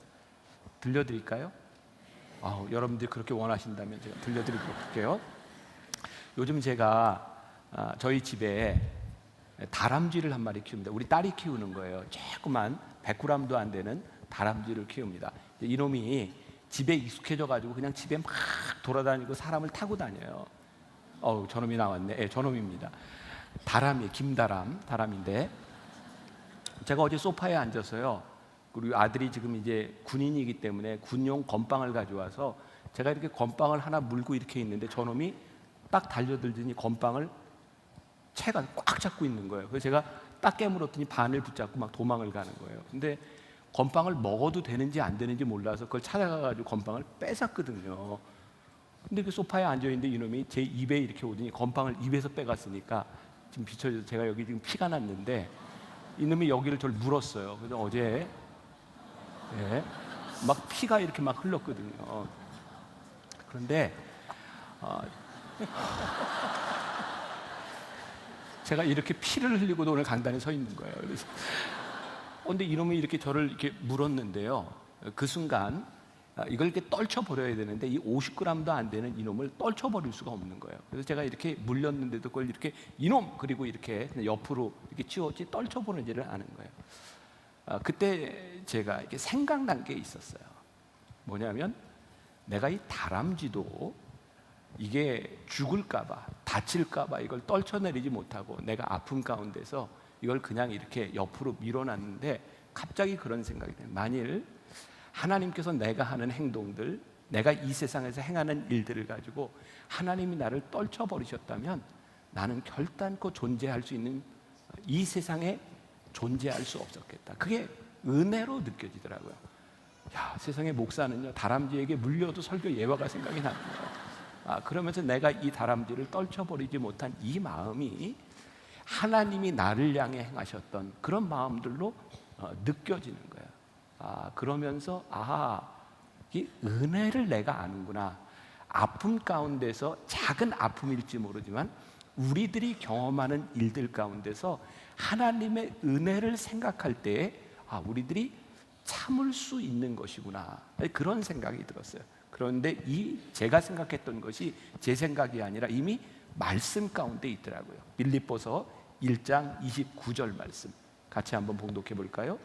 Speaker 6: 들려드릴까요? 여러분들이 그렇게 원하신다면 제가 들려드리도록 할게요. 요즘 제가 저희 집에 다람쥐를 한 마리 키웁니다. 우리 딸이 키우는 거예요. 조그만 100g도 안 되는 다람쥐를 키웁니다. 이놈이 집에 익숙해져 가지고 그냥 집에 막 돌아다니고 사람을 타고 다녀요. 저놈이 나왔네. 네, 저놈입니다. 다람이, 다람인데, 제가 어제 소파에 앉아서요, 그리고 아들이 지금 이제 군인이기 때문에 군용 건빵을 가져와서 제가 이렇게 건빵을 하나 물고 이렇게 있는데, 저놈이 딱 달려들더니 건빵을 채가 꽉 잡고 있는 거예요. 그래서 제가 딱 깨물었더니 반을 붙잡고 막 도망을 가는 거예요. 근데 건빵을 먹어도 되는지 안 되는지 몰라서 그걸 찾아가가지고 건빵을 뺏었거든요. 근데 그 소파에 앉아있는데 이놈이 제 입에 이렇게 오더니 건빵을 입에서 빼갔으니까 지금 비춰져서 제가 여기 지금 피가 났는데, 이놈이 여기를 저를 물었어요. 그래서 어제 막 피가 이렇게 막 흘렀거든요. 그런데 제가 이렇게 피를 흘리고도 오늘 강단에 서 있는 거예요. 그래서 근데 이놈이 이렇게 저를 이렇게 물었는데요, 그 순간 이걸 이렇게 떨쳐버려야 되는데 이 50g도 안 되는 이놈을 떨쳐버릴 수가 없는 거예요. 그래서 제가 이렇게 물렸는데도 그걸 이렇게 이놈, 그리고 이렇게 옆으로 이렇게 치웠지 떨쳐보는지를 않은 거예요. 그때 제가 이렇게 생각난 게 있었어요. 뭐냐면, 내가 이 다람쥐도 이게 죽을까봐, 다칠까봐 이걸 떨쳐내리지 못하고 내가 아픔 가운데서 이걸 그냥 이렇게 옆으로 밀어놨는데, 갑자기 그런 생각이 들어요. 만일 하나님께서 내가 하는 행동들, 내가 이 세상에서 행하는 일들을 가지고 하나님이 나를 떨쳐버리셨다면 나는 결단코 존재할 수 있는 이 세상에 존재할 수 없었겠다. 그게 은혜로 느껴지더라고요. 야, 세상의 목사는요, 다람쥐에게 물려도 설교 예화가 생각이 납니다. 그러면서 내가 이 다람쥐를 떨쳐버리지 못한 이 마음이 하나님이 나를 향해 행하셨던 그런 마음들로 느껴지는 거예요. 그러면서 이 은혜를 내가 아는구나. 아픔 가운데서, 작은 아픔일지 모르지만 우리들이 경험하는 일들 가운데서 하나님의 은혜를 생각할 때에 우리들이 참을 수 있는 것이구나, 그런 생각이 들었어요. 그런데 제가 생각했던 것이 제 생각이 아니라 이미 말씀 가운데 있더라고요. 빌립보서 1장 29절 말씀 같이 한번 봉독해 볼까요?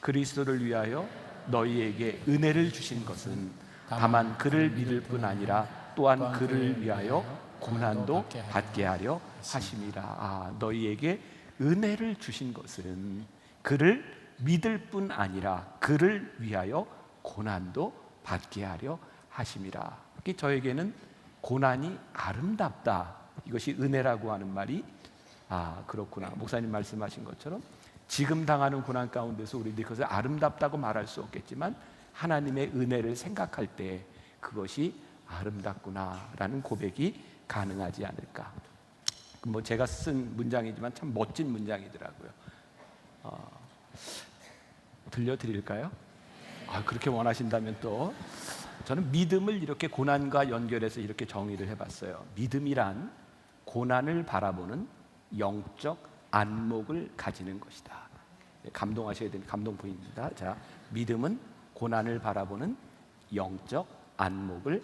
Speaker 6: 그리스도를 위하여 너희에게 은혜를 주신 것은 다만 그를 믿을 뿐 아니라 또한 그를 위하여 고난도 받게 하려 하심이라. 너희에게 은혜를 주신 것은 그를 믿을 뿐 아니라 그를 위하여 고난도 받게 하려 하심이라. 저에게는 고난이 아름답다, 이것이 은혜라고 하는 말이 그렇구나. 목사님 말씀하신 것처럼 지금 당하는 고난 가운데서 우리들이 그것을 아름답다고 말할 수 없겠지만 하나님의 은혜를 생각할 때 그것이 아름답구나라는 고백이 가능하지 않을까. 제가 쓴 문장이지만 참 멋진 문장이더라고요. 들려드릴까요? 그렇게 원하신다면 또 저는 믿음을 이렇게 고난과 연결해서 이렇게 정의를 해봤어요. 믿음이란 고난을 바라보는 영적 안목을 가지는 것이다. 감동하셔야 되는 감동 포인트입니다. 자, 믿음은 고난을 바라보는 영적 안목을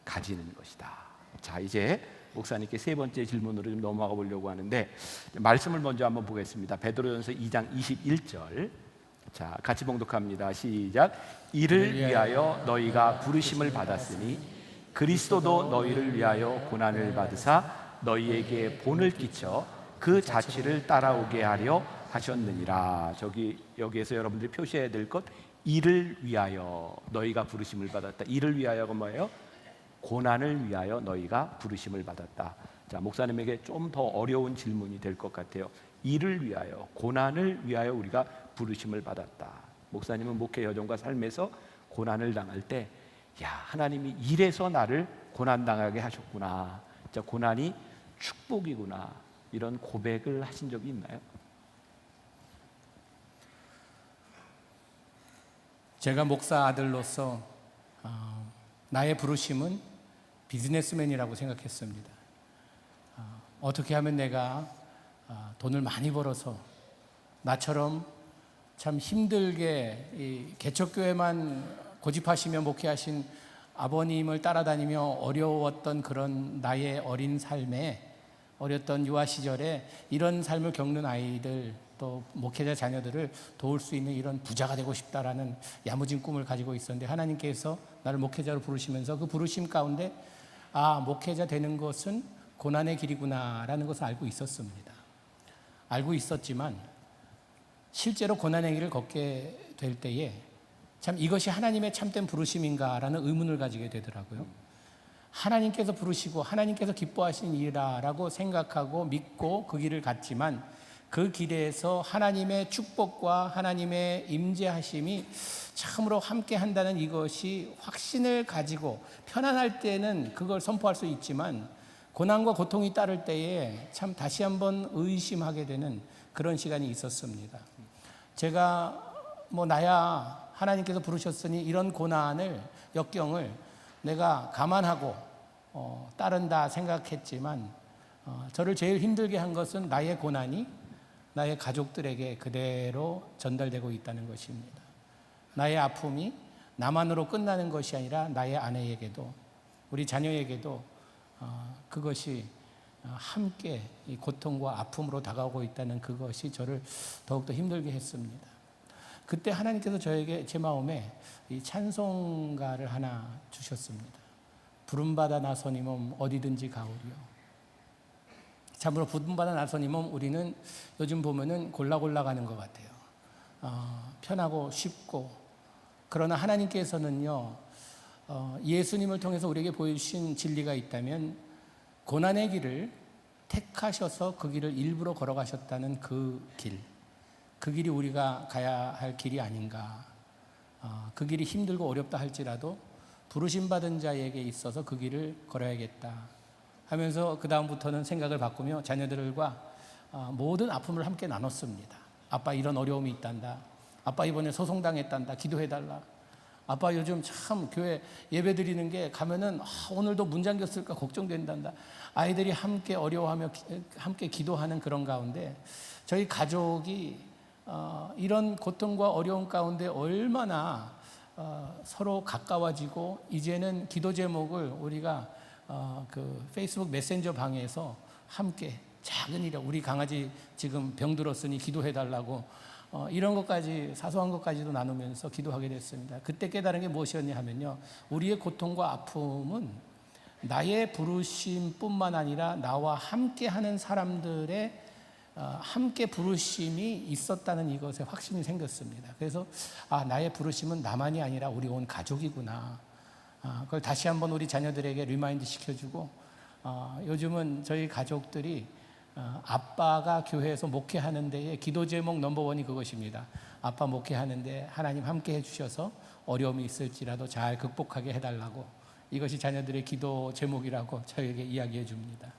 Speaker 6: 가지는 것이다. 자, 이제 목사님께 세 번째 질문으로 좀 넘어가 보려고 하는데, 말씀을 먼저 한번 보겠습니다. 베드로전서 2장 21절. 자, 같이 봉독합니다. 시작. 이를 위하여 너희가 부르심을 받았으니 그리스도도 너희를 위하여 고난을 받으사 너희에게 본을 끼쳐 그 자취를 따라오게 하려 하셨느니라. 여기에서 여러분들이 표시해야 될 것, 이를 위하여 너희가 부르심을 받았다. 이를 위하여가 뭐예요? 고난을 위하여 너희가 부르심을 받았다. 자, 목사님에게 좀 더 어려운 질문이 될 것 같아요. 이를 위하여, 고난을 위하여 우리가 부르심을 받았다. 목사님은 목회 여정과 삶에서 고난을 당할 때, 야, 하나님이 이래서 나를 고난 당하게 하셨구나. 자, 고난이 축복이구나. 이런 고백을 하신 적이 있나요?
Speaker 7: 제가 목사 아들로서 나의 부르심은 비즈니스맨이라고 생각했습니다. 어떻게 하면 내가 돈을 많이 벌어서 나처럼 참 힘들게 이 개척교회만 고집하시며 목회하신 아버님을 따라다니며 어려웠던 그런 나의 어린 삶에, 어렸던 유아 시절에 이런 삶을 겪는 아이들, 또 목회자 자녀들을 도울 수 있는 이런 부자가 되고 싶다라는 야무진 꿈을 가지고 있었는데, 하나님께서 나를 목회자로 부르시면서 그 부르심 가운데 목회자 되는 것은 고난의 길이구나라는 것을 알고 있었습니다. 알고 있었지만 실제로 고난의 길을 걷게 될 때에 참 이것이 하나님의 참된 부르심인가라는 의문을 가지게 되더라고요. 하나님께서 부르시고 하나님께서 기뻐하신 일이라고 생각하고 믿고 그 길을 갔지만, 그 길에서 하나님의 축복과 하나님의 임재하심이 참으로 함께 한다는 이것이 확신을 가지고, 편안할 때는 그걸 선포할 수 있지만 고난과 고통이 따를 때에 참 다시 한번 의심하게 되는 그런 시간이 있었습니다. 제가 나야 하나님께서 부르셨으니 이런 고난을, 역경을 내가 감안하고 따른다 생각했지만, 저를 제일 힘들게 한 것은 나의 고난이 나의 가족들에게 그대로 전달되고 있다는 것입니다. 나의 아픔이 나만으로 끝나는 것이 아니라 나의 아내에게도, 우리 자녀에게도 그것이 함께 이 고통과 아픔으로 다가오고 있다는 그것이 저를 더욱더 힘들게 했습니다. 그때 하나님께서 저에게, 제 마음에 이 찬송가를 하나 주셨습니다. 부름받아 나선 이 몸 어디든지 가오리요. 참으로 부름받아 나선 이 몸, 우리는 요즘 보면은 골라 가는 것 같아요. 편하고 쉽고. 그러나 하나님께서는요, 예수님을 통해서 우리에게 보여주신 진리가 있다면 고난의 길을 택하셔서 그 길을 일부러 걸어가셨다는 그 길이 우리가 가야 할 길이 아닌가. 그 길이 힘들고 어렵다 할지라도 부르심받은 자에게 있어서 그 길을 걸어야겠다 하면서 그 다음부터는 생각을 바꾸며 자녀들과 모든 아픔을 함께 나눴습니다. 아빠 이런 어려움이 있단다. 아빠 이번에 소송당했단다. 기도해달라. 아빠 요즘 참 교회 예배 드리는 게 가면은 오늘도 문 잠겼을까 걱정된단다. 아이들이 함께 어려워하며 함께 기도하는 그런 가운데 저희 가족이 이런 고통과 어려움 가운데 얼마나 서로 가까워지고, 이제는 기도 제목을 우리가 그 페이스북 메신저 방에서 함께 작은 일, 우리 강아지 지금 병들었으니 기도해달라고 이런 것까지, 사소한 것까지도 나누면서 기도하게 됐습니다. 그때 깨달은 게 무엇이었냐 하면요, 우리의 고통과 아픔은 나의 부르심뿐만 아니라 나와 함께 하는 사람들의 함께 부르심이 있었다는 이것에 확신이 생겼습니다. 그래서 나의 부르심은 나만이 아니라 우리 온 가족이구나. 그걸 다시 한번 우리 자녀들에게 리마인드 시켜주고, 요즘은 저희 가족들이 아빠가 교회에서 목회하는 데에 기도 제목 넘버원이 그것입니다. 아빠 목회하는데 하나님 함께 해주셔서 어려움이 있을지라도 잘 극복하게 해달라고, 이것이 자녀들의 기도 제목이라고 저에게 이야기해 줍니다.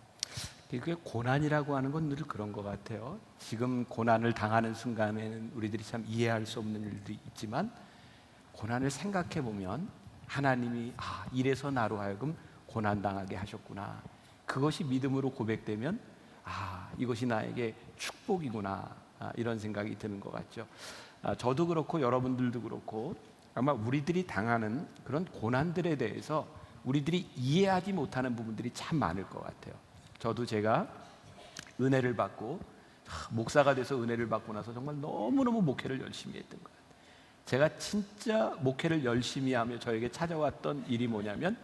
Speaker 6: 그게 고난이라고 하는 건 늘 그런 것 같아요. 지금 고난을 당하는 순간에는 우리들이 참 이해할 수 없는 일도 있지만, 고난을 생각해 보면 하나님이 이래서 나로 하여금 고난당하게 하셨구나, 그것이 믿음으로 고백되면 이것이 나에게 축복이구나, 이런 생각이 드는 것 같죠. 저도 그렇고 여러분들도 그렇고 아마 우리들이 당하는 그런 고난들에 대해서 우리들이 이해하지 못하는 부분들이 참 많을 것 같아요. 저도 제가 은혜를 받고 목사가 돼서 은혜를 받고 나서 정말 너무너무 목회를 열심히 했던 것 같아요. 제가 진짜 목회를 열심히 하며 저에게 찾아왔던 일이 뭐냐면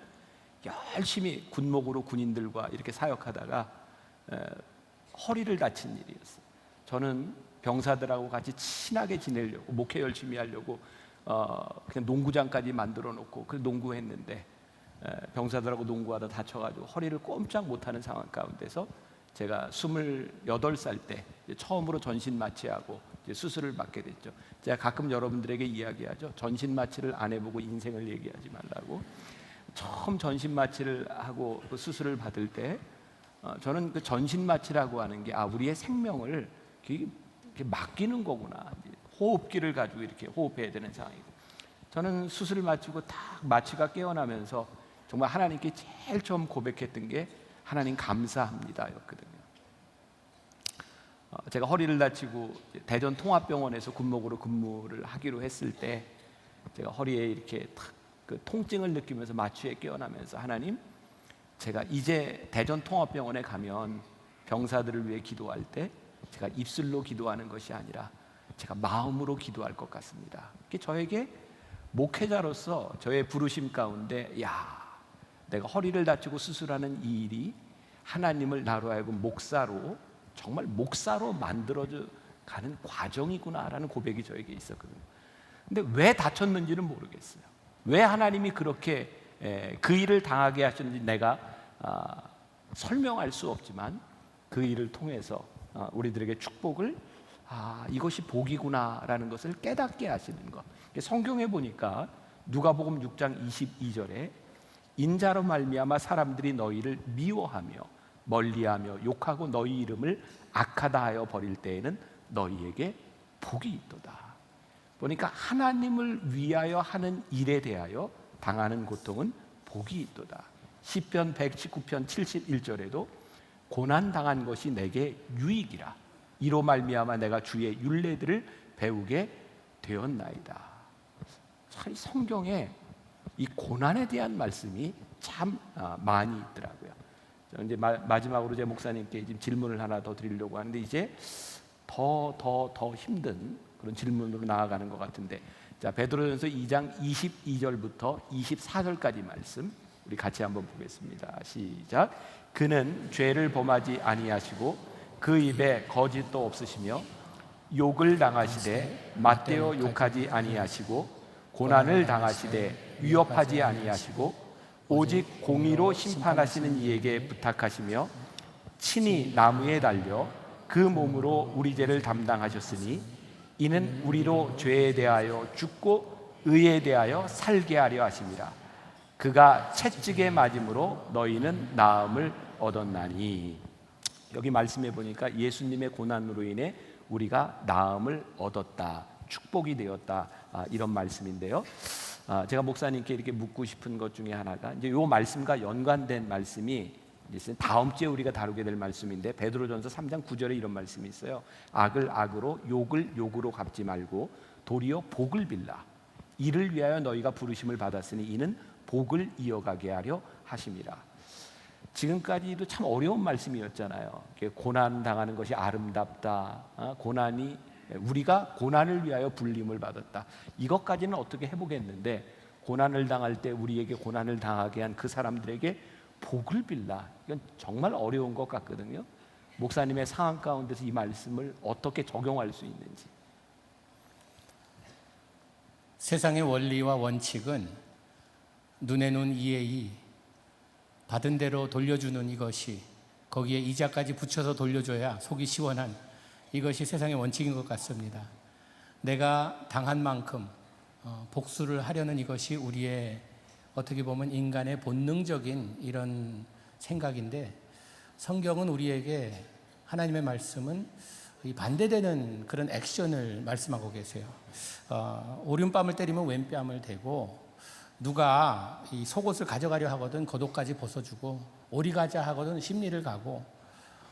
Speaker 6: 열심히 군목으로 군인들과 이렇게 사역하다가 허리를 다친 일이었어요. 저는 병사들하고 같이 친하게 지내려고 목회 열심히 하려고 그냥 농구장까지 만들어 놓고 그 농구했는데 병사들하고 농구하다 다쳐가지고 허리를 꼼짝 못하는 상황 가운데서 제가 28살 때 처음으로 전신 마취하고 수술을 받게 됐죠. 제가 가끔 여러분들에게 이야기하죠. 전신 마취를 안 해보고 인생을 얘기하지 말라고. 처음 전신 마취를 하고 그 수술을 받을 때 저는 그 전신 마취라고 하는 게 우리의 생명을 이렇게 맡기는 거구나. 호흡기를 가지고 이렇게 호흡해야 되는 상황이고, 저는 수술을 마치고 딱 마취가 깨어나면서 정말 하나님께 제일 처음 고백했던 게 하나님 감사합니다였거든요. 제가 허리를 다치고 대전 통합병원에서 군목으로 근무를 하기로 했을 때 제가 허리에 이렇게 그 통증을 느끼면서 마취에 깨어나면서 하나님, 제가 이제 대전 통합병원에 가면 병사들을 위해 기도할 때 제가 입술로 기도하는 것이 아니라 제가 마음으로 기도할 것 같습니다. 이게 저에게 목회자로서 저의 부르심 가운데 내가 허리를 다치고 수술하는 이 일이 하나님을 나로 하여금 목사로, 정말 목사로 만들어져 가는 과정이구나라는 고백이 저에게 있었거든요. 근데 왜 다쳤는지는 모르겠어요. 왜 하나님이 그렇게 그 일을 당하게 하셨는지 내가 설명할 수 없지만 그 일을 통해서 우리들에게 축복을 이것이 복이구나라는 것을 깨닫게 하시는 것. 성경에 보니까 누가복음 6장 22절에 인자로 말미암아 사람들이 너희를 미워하며 멀리하며 욕하고 너희 이름을 악하다 하여 버릴 때에는 너희에게 복이 있도다. 보니까 하나님을 위하여 하는 일에 대하여 당하는 고통은 복이 있도다. 시편 119편 71절에도 고난 당한 것이 내게 유익이라. 이로 말미암아 내가 주의 율례들을 배우게 되었나이다. 참 성경에 이 고난에 대한 말씀이 참 많이 있더라고요. 이제 마지막으로 제 목사님께 지금 질문을 하나 더 드리려고 하는데 이제 더 힘든 그런 질문으로 나아가는 것 같은데, 자, 베드로전서 2장 22절부터 24절까지 말씀 우리 같이 한번 보겠습니다. 시작. 그는 죄를 범하지 아니하시고 그 입에 거짓도 없으시며 욕을 당하시되 맞대어 욕하지 아니하시고 고난을 당하시되 위협하지 아니하시고 오직 공의로 심판하시는 이에게 부탁하시며 친히 나무에 달려 그 몸으로 우리 죄를 담당하셨으니 이는 우리로 죄에 대하여 죽고 의에 대하여 살게 하려 하심이라. 그가 채찍에 맞음으로 너희는 나음을 얻었나니. 여기 말씀해 보니까 예수님의 고난으로 인해 우리가 나음을 얻었다, 축복이 되었다, 이런 말씀인데요. 제가 목사님께 이렇게 묻고 싶은 것 중에 하나가 이제 이 말씀과 연관된 말씀이 이제 다음 주에 우리가 다루게 될 말씀인데, 베드로전서 3장 9절에 이런 말씀이 있어요. 악을 악으로 욕을 욕으로 갚지 말고 도리어 복을 빌라. 이를 위하여 너희가 부르심을 받았으니 이는 복을 이어가게 하려 하심이라. 지금까지도 참 어려운 말씀이었잖아요. 고난 당하는 것이 아름답다. 고난이 우리가 고난을 위하여 불림을 받았다. 이것까지는 어떻게 해보겠는데, 고난을 당할 때 우리에게 고난을 당하게 한 그 사람들에게 복을 빌라. 이건 정말 어려운 것 같거든요. 목사님의 상황 가운데서 이 말씀을 어떻게 적용할 수 있는지.
Speaker 7: 세상의 원리와 원칙은 눈에 눈 이에 이, 받은 대로 돌려주는 이것이, 거기에 이자까지 붙여서 돌려줘야 속이 시원한 이것이 세상의 원칙인 것 같습니다. 내가 당한 만큼 복수를 하려는 이것이 우리의 어떻게 보면 인간의 본능적인 이런 생각인데, 성경은 우리에게, 하나님의 말씀은 이 반대되는 그런 액션을 말씀하고 계세요. 오른뺨을 때리면 왼뺨을 대고, 누가 이 속옷을 가져가려 하거든 겉옷까지 벗어주고, 오리 가자 하거든 심리를 가고,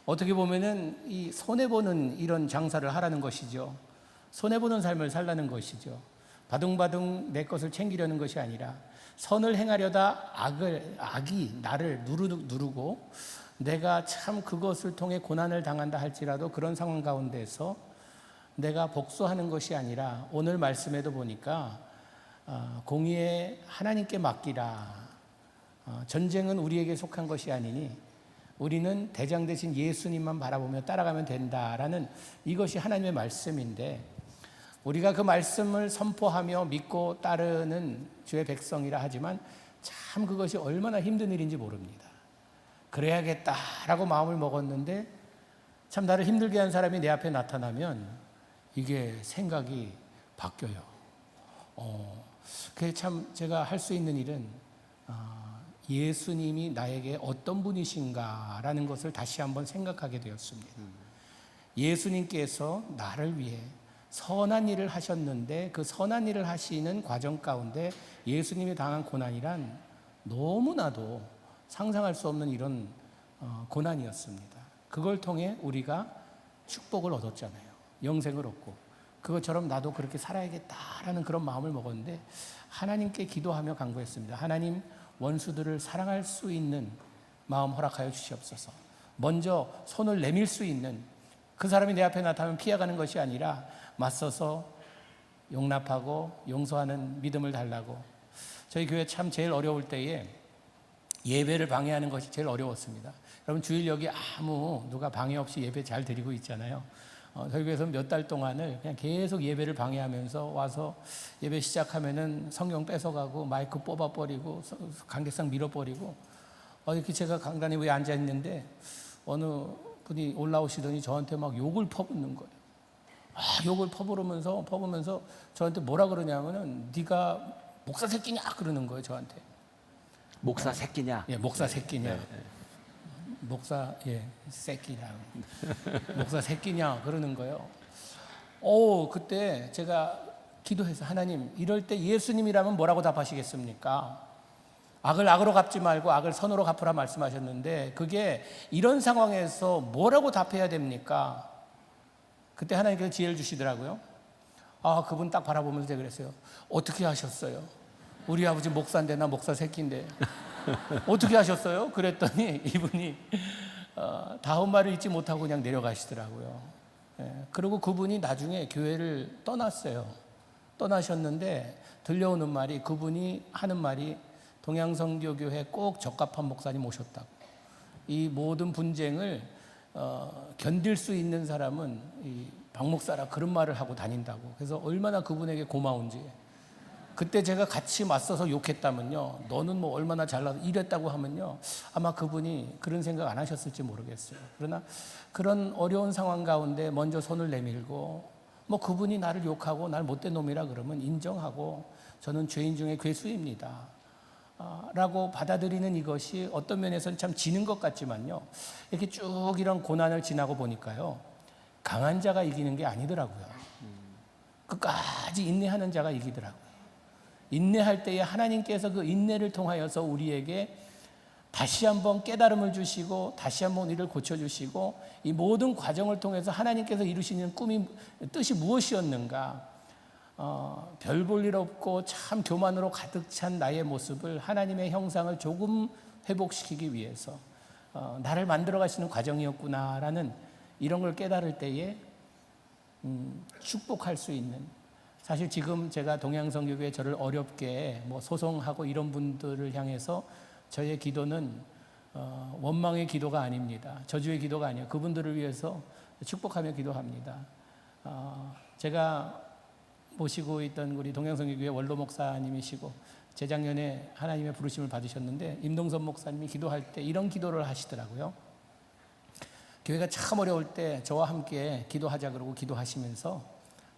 Speaker 7: 어떻게 보면은 이 손해보는 이런 장사를 하라는 것이죠. 손해보는 삶을 살라는 것이죠. 바둥바둥 내 것을 챙기려는 것이 아니라 선을 행하려다 악이 나를 누르고 내가 참 그것을 통해 고난을 당한다 할지라도 그런 상황 가운데서 내가 복수하는 것이 아니라 오늘 말씀에도 보니까 공의에 하나님께 맡기라. 전쟁은 우리에게 속한 것이 아니니 우리는 대장 되신 예수님만 바라보며 따라가면 된다라는 이것이 하나님의 말씀인데, 우리가 그 말씀을 선포하며 믿고 따르는 주의 백성이라 하지만 참 그것이 얼마나 힘든 일인지 모릅니다. 그래야겠다라고 마음을 먹었는데 참 나를 힘들게 한 사람이 내 앞에 나타나면 이게 생각이 바뀌어요. 그게 참 제가 할 수 있는 일은 예수님이 나에게 어떤 분이신가라는 것을 다시 한번 생각하게 되었습니다. 예수님께서 나를 위해 선한 일을 하셨는데 그 선한 일을 하시는 과정 가운데 예수님이 당한 고난이란 너무나도 상상할 수 없는 이런 고난이었습니다. 그걸 통해 우리가 축복을 얻었잖아요. 영생을 얻고 그것처럼 나도 그렇게 살아야겠다라는 그런 마음을 먹었는데 하나님께 기도하며 간구했습니다. 하나님, 원수들을 사랑할 수 있는 마음 허락하여 주시옵소서. 먼저 손을 내밀 수 있는, 그 사람이 내 앞에 나타나면 피해가는 것이 아니라 맞서서 용납하고 용서하는 믿음을 달라고. 저희 교회 참 제일 어려울 때에 예배를 방해하는 것이 제일 어려웠습니다. 여러분 주일 여기 누가 방해 없이 예배 잘 드리고 있잖아요. 저희 교회에서 몇 달 동안을 그냥 계속 예배를 방해하면서 와서 예배 시작하면은 성경 뺏어가고 마이크 뽑아버리고 관객석 밀어버리고 이렇게 제가 강단에 위에 앉아 있는데 어느 분이 올라오시더니 저한테 막 욕을 퍼붓는 거예요. 욕을 퍼부으면서 저한테 뭐라 그러냐면은 네가 목사 새끼냐 그러는 거예요. 저한테.
Speaker 6: 목사 새끼냐?
Speaker 7: 예, 목사 새끼냐.
Speaker 6: 네.
Speaker 7: 목사 새끼냐. 목사 새끼냐 그러는 거예요. 그때 제가 기도해서 하나님, 이럴 때 예수님이라면 뭐라고 답하시겠습니까? 악을 악으로 갚지 말고 악을 선으로 갚으라 말씀하셨는데 그게 이런 상황에서 뭐라고 답해야 됩니까? 그때 하나님께서 지혜를 주시더라고요. 그분 딱 바라보면서 제가 그랬어요. 어떻게 하셨어요? 우리 아버지 목사인데 나 목사 새끼인데 어떻게 하셨어요? 그랬더니 이분이 다음 말을 잊지 못하고 그냥 내려가시더라고요. 그리고 그분이 나중에 교회를 떠났어요. 떠나셨는데 들려오는 말이, 그분이 하는 말이 동양선교교회 꼭 적합한 목사님 오셨다고. 이 모든 분쟁을 견딜 수 있는 사람은 이 박 목사라 그런 말을 하고 다닌다고. 그래서 얼마나 그분에게 고마운지. 그때 제가 같이 맞서서 욕했다면요, 너는 뭐 얼마나 잘나서 이랬다고 하면요, 아마 그분이 그런 생각 안 하셨을지 모르겠어요. 그러나 그런 어려운 상황 가운데 먼저 손을 내밀고 그분이 나를 욕하고 날 못된 놈이라 그러면 인정하고 저는 죄인 중에 괴수입니다 라고 받아들이는 이것이 어떤 면에서는 참 지는 것 같지만요, 이렇게 쭉 이런 고난을 지나고 보니까요, 강한 자가 이기는 게 아니더라고요. 끝까지 인내하는 자가 이기더라고요. 인내할 때에 하나님께서 그 인내를 통하여서 우리에게 다시 한번 깨달음을 주시고 다시 한번 우리를 고쳐주시고 이 모든 과정을 통해서 하나님께서 이루시는 뜻이 무엇이었는가, 별 볼 일 없고 참 교만으로 가득 찬 나의 모습을 하나님의 형상을 조금 회복시키기 위해서 나를 만들어 가시는 과정이었구나라는 이런 걸 깨달을 때에 축복할 수 있는, 사실 지금 제가 동양선교교회 저를 어렵게 소송하고 이런 분들을 향해서 저의 기도는 원망의 기도가 아닙니다. 저주의 기도가 아니에요. 그분들을 위해서 축복하며 기도합니다. 제가 모시고 있던 우리 동양선교교회 원로 목사님이시고 재작년에 하나님의 부르심을 받으셨는데 임동선 목사님이 기도할 때 이런 기도를 하시더라고요. 교회가 참 어려울 때 저와 함께 기도하자 그러고 기도하시면서,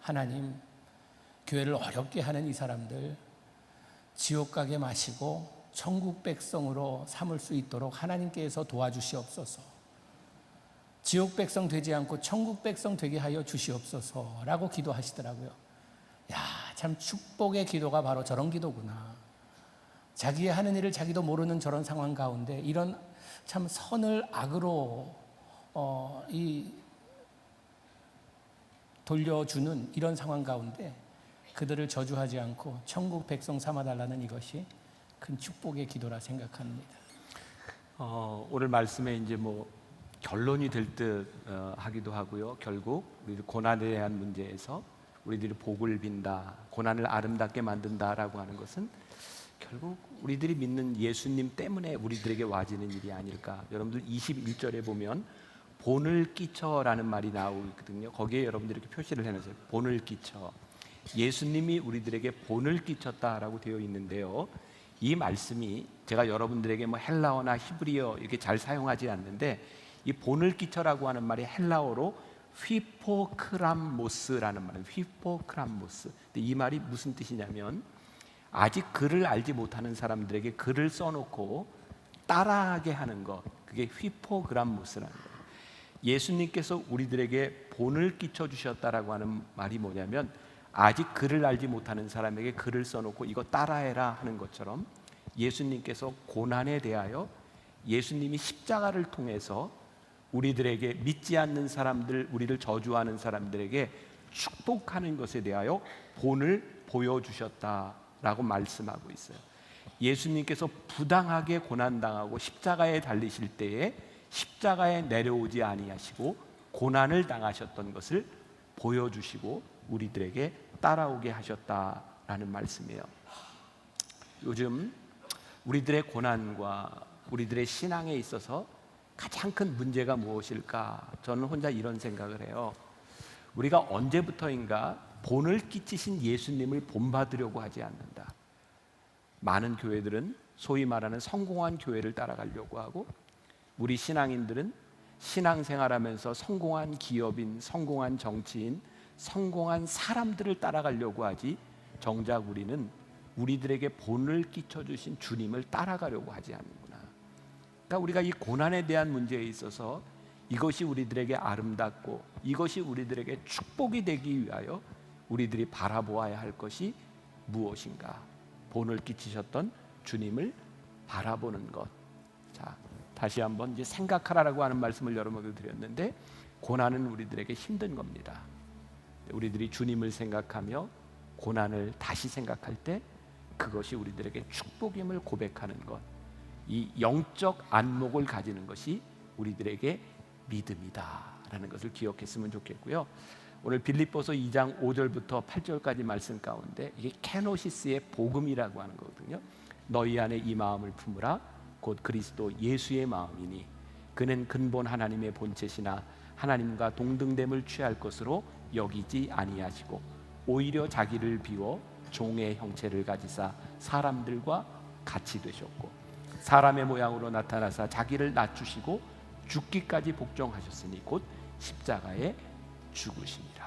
Speaker 7: 하나님, 교회를 어렵게 하는 이 사람들 지옥 가게 마시고 천국 백성으로 삼을 수 있도록 하나님께서 도와주시옵소서. 지옥 백성 되지 않고 천국 백성 되게 하여 주시옵소서라고 기도하시더라고요. 참 축복의 기도가 바로 저런 기도구나. 자기의 하는 일을 자기도 모르는 저런 상황 가운데 이런 참 선을 악으로 돌려주는 이런 상황 가운데 그들을 저주하지 않고 천국 백성 삼아달라는 이것이 큰 축복의 기도라 생각합니다.
Speaker 6: 오늘 말씀에 이제 뭐 결론이 될 듯 하기도 하고요. 결국 우리 고난에 대한 문제에서 우리들이 복을 빈다, 고난을 아름답게 만든다라고 하는 것은 결국 우리들이 믿는 예수님 때문에 우리들에게 와지는 일이 아닐까. 여러분들 21절에 보면 본을 끼쳐라는 말이 나오거든요. 거기에 여러분들이 이렇게 표시를 해놓으세요. 본을 끼쳐. 예수님이 우리들에게 본을 끼쳤다라고 되어 있는데요. 이 말씀이 제가 여러분들에게 뭐 헬라어나 히브리어 이렇게 잘 사용하지 않는데, 이 본을 끼쳐라고 하는 말이 헬라어로 휘포크람모스라는 말이에요. 휘포크람모스. 근데 이 말이 무슨 뜻이냐면, 아직 글을 알지 못하는 사람들에게 글을 써놓고 따라하게 하는 것, 그게 휘포그람모스라는 거예요. 예수님께서 우리들에게 본을 끼쳐주셨다라고 하는 말이 뭐냐면, 아직 글을 알지 못하는 사람에게 글을 써놓고 이거 따라해라 하는 것처럼, 예수님께서 고난에 대하여 예수님이 십자가를 통해서 우리들에게, 믿지 않는 사람들, 우리를 저주하는 사람들에게 축복하는 것에 대하여 본을 보여주셨다라고 말씀하고 있어요. 예수님께서 부당하게 고난당하고 십자가에 달리실 때에 십자가에 내려오지 아니하시고 고난을 당하셨던 것을 보여주시고 우리들에게 따라오게 하셨다라는 말씀이에요. 요즘 우리들의 고난과 우리들의 신앙에 있어서 가장 큰 문제가 무엇일까? 저는 혼자 이런 생각을 해요. 우리가 언제부터인가 본을 끼치신 예수님을 본받으려고 하지 않는다. 많은 교회들은 소위 말하는 성공한 교회를 따라가려고 하고, 우리 신앙인들은 신앙생활하면서 성공한 기업인, 성공한 정치인, 성공한 사람들을 따라가려고 하지, 정작 우리는 우리들에게 본을 끼쳐주신 주님을 따라가려고 하지 않는구나. 그러니까 우리가 이 고난에 대한 문제에 있어서 이것이 우리들에게 아름답고 이것이 우리들에게 축복이 되기 위하여 우리들이 바라보아야 할 것이 무엇인가? 본을 끼치셨던 주님을 바라보는 것. 자, 다시 한번 이제 생각하라라고 하는 말씀을 여러분에게 드렸는데, 고난은 우리들에게 힘든 겁니다. 우리들이 주님을 생각하며 고난을 다시 생각할 때 그것이 우리들에게 축복임을 고백하는 것, 이 영적 안목을 가지는 것이 우리들에게 믿음이다라는 것을 기억했으면 좋겠고요. 오늘 빌립보서 2장 5절부터 8절까지 말씀 가운데 이게 케노시스의 복음이라고 하는 거거든요. 너희 안에 이 마음을 품으라, 곧 그리스도 예수의 마음이니 그는 근본 하나님의 본체시나 하나님과 동등됨을 취할 것으로 여기지 아니하시고 오히려 자기를 비워 종의 형체를 가지사 사람들과 같이 되셨고 사람의 모양으로 나타나사 자기를 낮추시고 죽기까지 복종하셨으니 곧 십자가에 죽으시니라.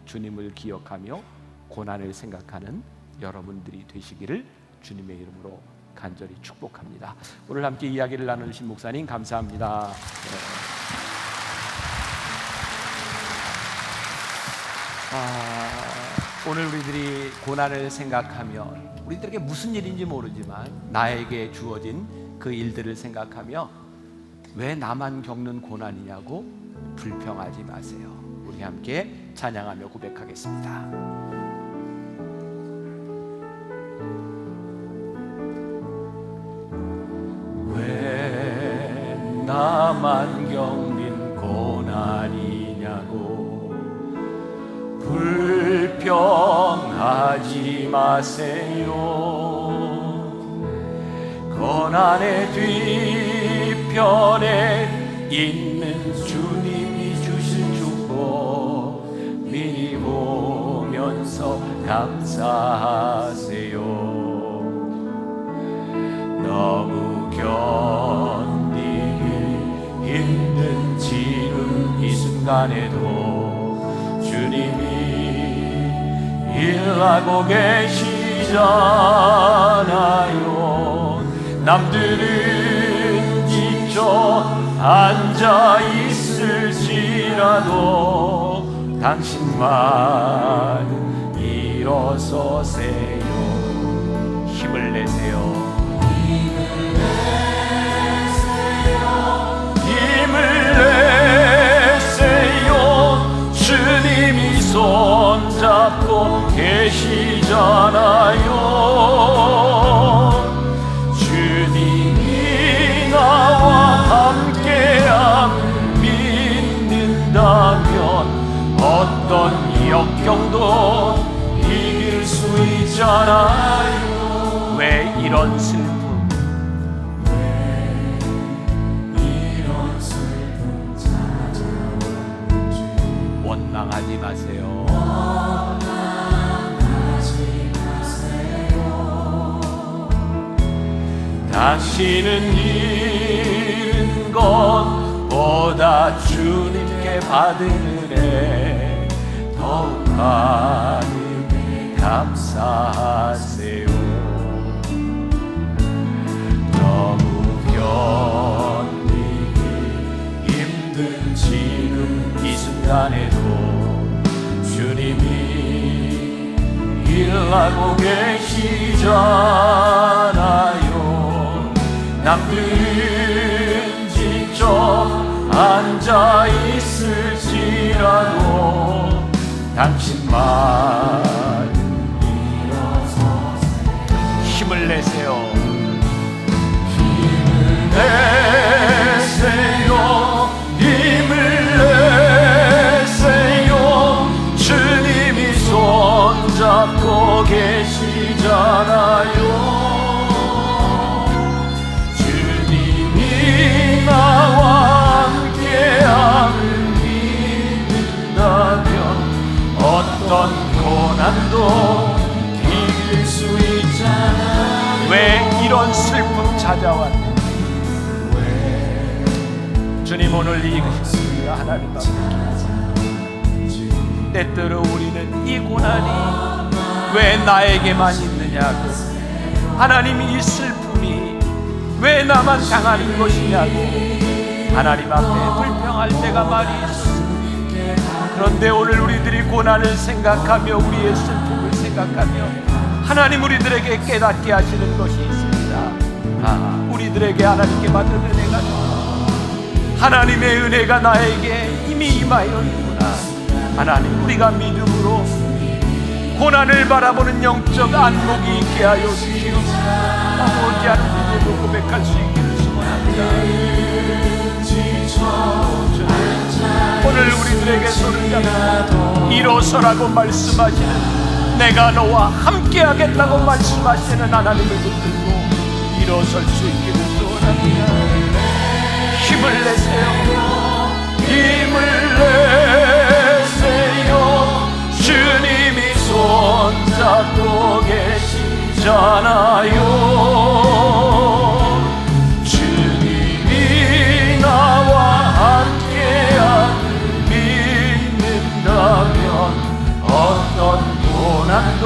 Speaker 6: 주님을 기억하며 고난을 생각하는 여러분들이 되시기를 주님의 이름으로 간절히 축복합니다. 오늘 함께 이야기를 나누신 목사님 감사합니다. 오늘 우리들이 고난을 생각하며 우리들에게 무슨 일인지 모르지만 나에게 주어진 그 일들을 생각하며 왜 나만 겪는 고난이냐고 불평하지 마세요. 우리 함께 찬양하며 고백하겠습니다. 왜 나만 겪는 고난이냐고 불평하지 마세요. 고난의 뒤편에 있는 주님이 주신 축복 미리 보면서 감사하세요. 너무 견디기 힘든 지금 이 순간에도 주님이 일하고 계시잖아요. 남들은 지쳐 앉아 있을지라도 당신만 일어서세요. 힘을 내세요. 힘을 내세요. 주님이 손잡고 계시 계시잖아요. 주님이 나와 함께함을 믿는다면 어떤 역경도 이길 수 있잖아요. 왜 이런 슬픔, 원망하지 마세요. 당신은 잃은 것보다 주님께 받은 은혜 더욱 많이 감사하세요. 너무 견디기 힘든 지금 이 순간에도 주님이 일하고 계시잖아요. 남들은 지쳐 앉아 있을지라도 당신만 힘을 내세요. 힘을 내세요. 힘을 내세요. 주님이 손잡고 계시잖아요. 주님이 나와 함께함을 믿는다면 어떤 고난도 이길 수 있잖아요. 왜 이런 슬픔 찾아왔는지 주님 오늘 이것입니다. 하나님 앞에 때때로 우리는 이 고난이 왜 나에게만 있느냐고, 하나님 이 슬픔이 왜 나만 당하는 것이냐고 하나님 앞에 불평할 때가 많이 있었습니다. 그런데 오늘 우리들이 고난을 생각하며 우리의 슬픔을 생각하며 하나님 우리들에게 깨닫게 하시는 것이 있습니다. 우리들에게 하나님께 받는 은혜가 하나님의 은혜가 나에게 이미 임하여 있구나. 하나님 우리가 믿음으로 고난을 바라보는 영적 안목이 있게 하여 주시옵소서. 아버지 하나님으로 고백할 수 있기를 소원합니다. 오늘 우리들에게 손을 잡고 일어서라고 말씀하시는, 내가 너와 함께 하겠다고 말씀하시는 하나님을 붙들고 일어설 수 있기를 소원합니다. 힘을 내세요. 힘을 내세요. 주님이 손잡고 계시잖아요. 주님이 나와 함께함을 믿는다면 어떤 고난도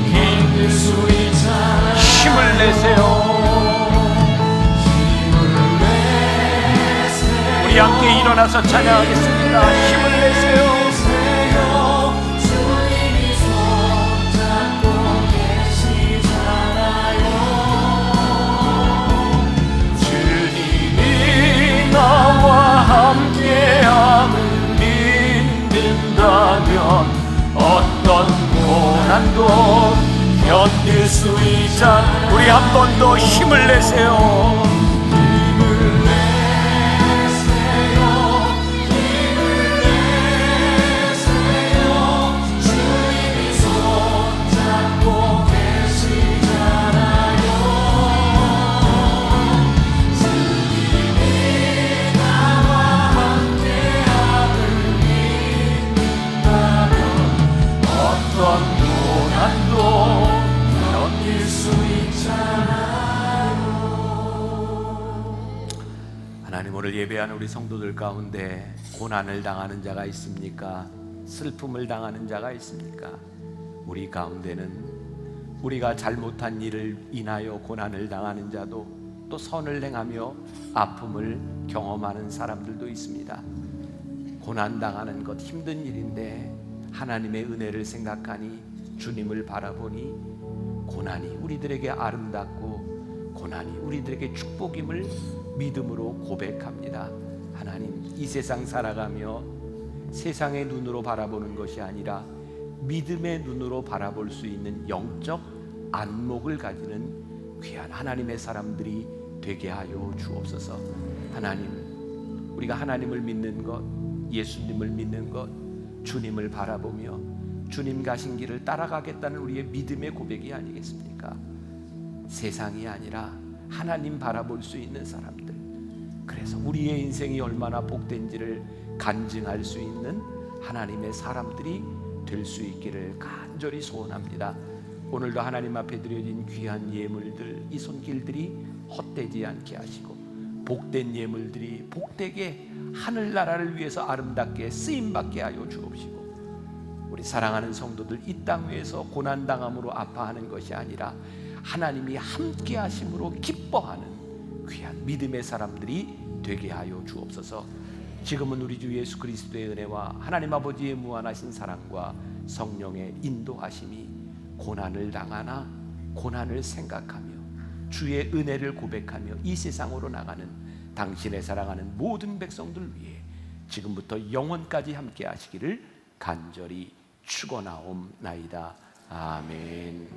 Speaker 6: 이길 수 있잖아요. 힘을 내세요. 우리 함께 일어나서 찬양하겠습니다. 힘을 내세요. 나와 함께함을 믿는다면 어떤 고난도 견딜 수 있잖아. 우리 한 번 더 힘을 내세요. 힘을 내세요. 힘을 내세요. 주님이 손잡고 계시잖아요. 어떤 고난도 견딜 수 있잖아요. 하나님 오늘 예배하는 우리 성도들 가운데 고난을 당하는 자가 있습니까? 슬픔을 당하는 자가 있습니까? 우리 가운데는 우리가 잘못한 일을 인하여 고난을 당하는 자도 또 선을 행하며 아픔을 경험하는 사람들도 있습니다. 고난 당하는 것 힘든 일인데 하나님의 은혜를 생각하니 주님을 바라보니 고난이 우리들에게 아름답고 고난이 우리들에게 축복임을 믿음으로 고백합니다. 하나님 이 세상 살아가며 세상의 눈으로 바라보는 것이 아니라 믿음의 눈으로 바라볼 수 있는 영적 안목을 가지는 귀한 하나님의 사람들이 되게 하여 주옵소서. 하나님, 우리가 하나님을 믿는 것, 예수님을 믿는 것, 주님을 바라보며 주님 가신 길을 따라가겠다는 우리의 믿음의 고백이 아니겠습니까? 세상이 아니라 하나님 바라볼 수 있는 사람들, 그래서 우리의 인생이 얼마나 복된지를 간증할 수 있는 하나님의 사람들이 될 수 있기를 간절히 소원합니다. 오늘도 하나님 앞에 드려진 귀한 예물들, 이 손길들이 헛되지 않게 하시고 복된 예물들이 복되게 하늘나라를 위해서 아름답게 쓰임받게 하여 주옵시고, 우리 사랑하는 성도들 이 땅 위에서 고난당함으로 아파하는 것이 아니라 하나님이 함께 하심으로 기뻐하는 귀한 믿음의 사람들이 되게 하여 주옵소서. 지금은 우리 주 예수 그리스도의 은혜와 하나님 아버지의 무한하신 사랑과 성령의 인도하심이 고난을 당하나 고난을 생각하며 주의 은혜를 고백하며 이 세상으로 나가는 당신의 사랑하는 모든 백성들 위해 지금부터 영원까지 함께 하시기를 간절히 축원하옵나이다. 아멘.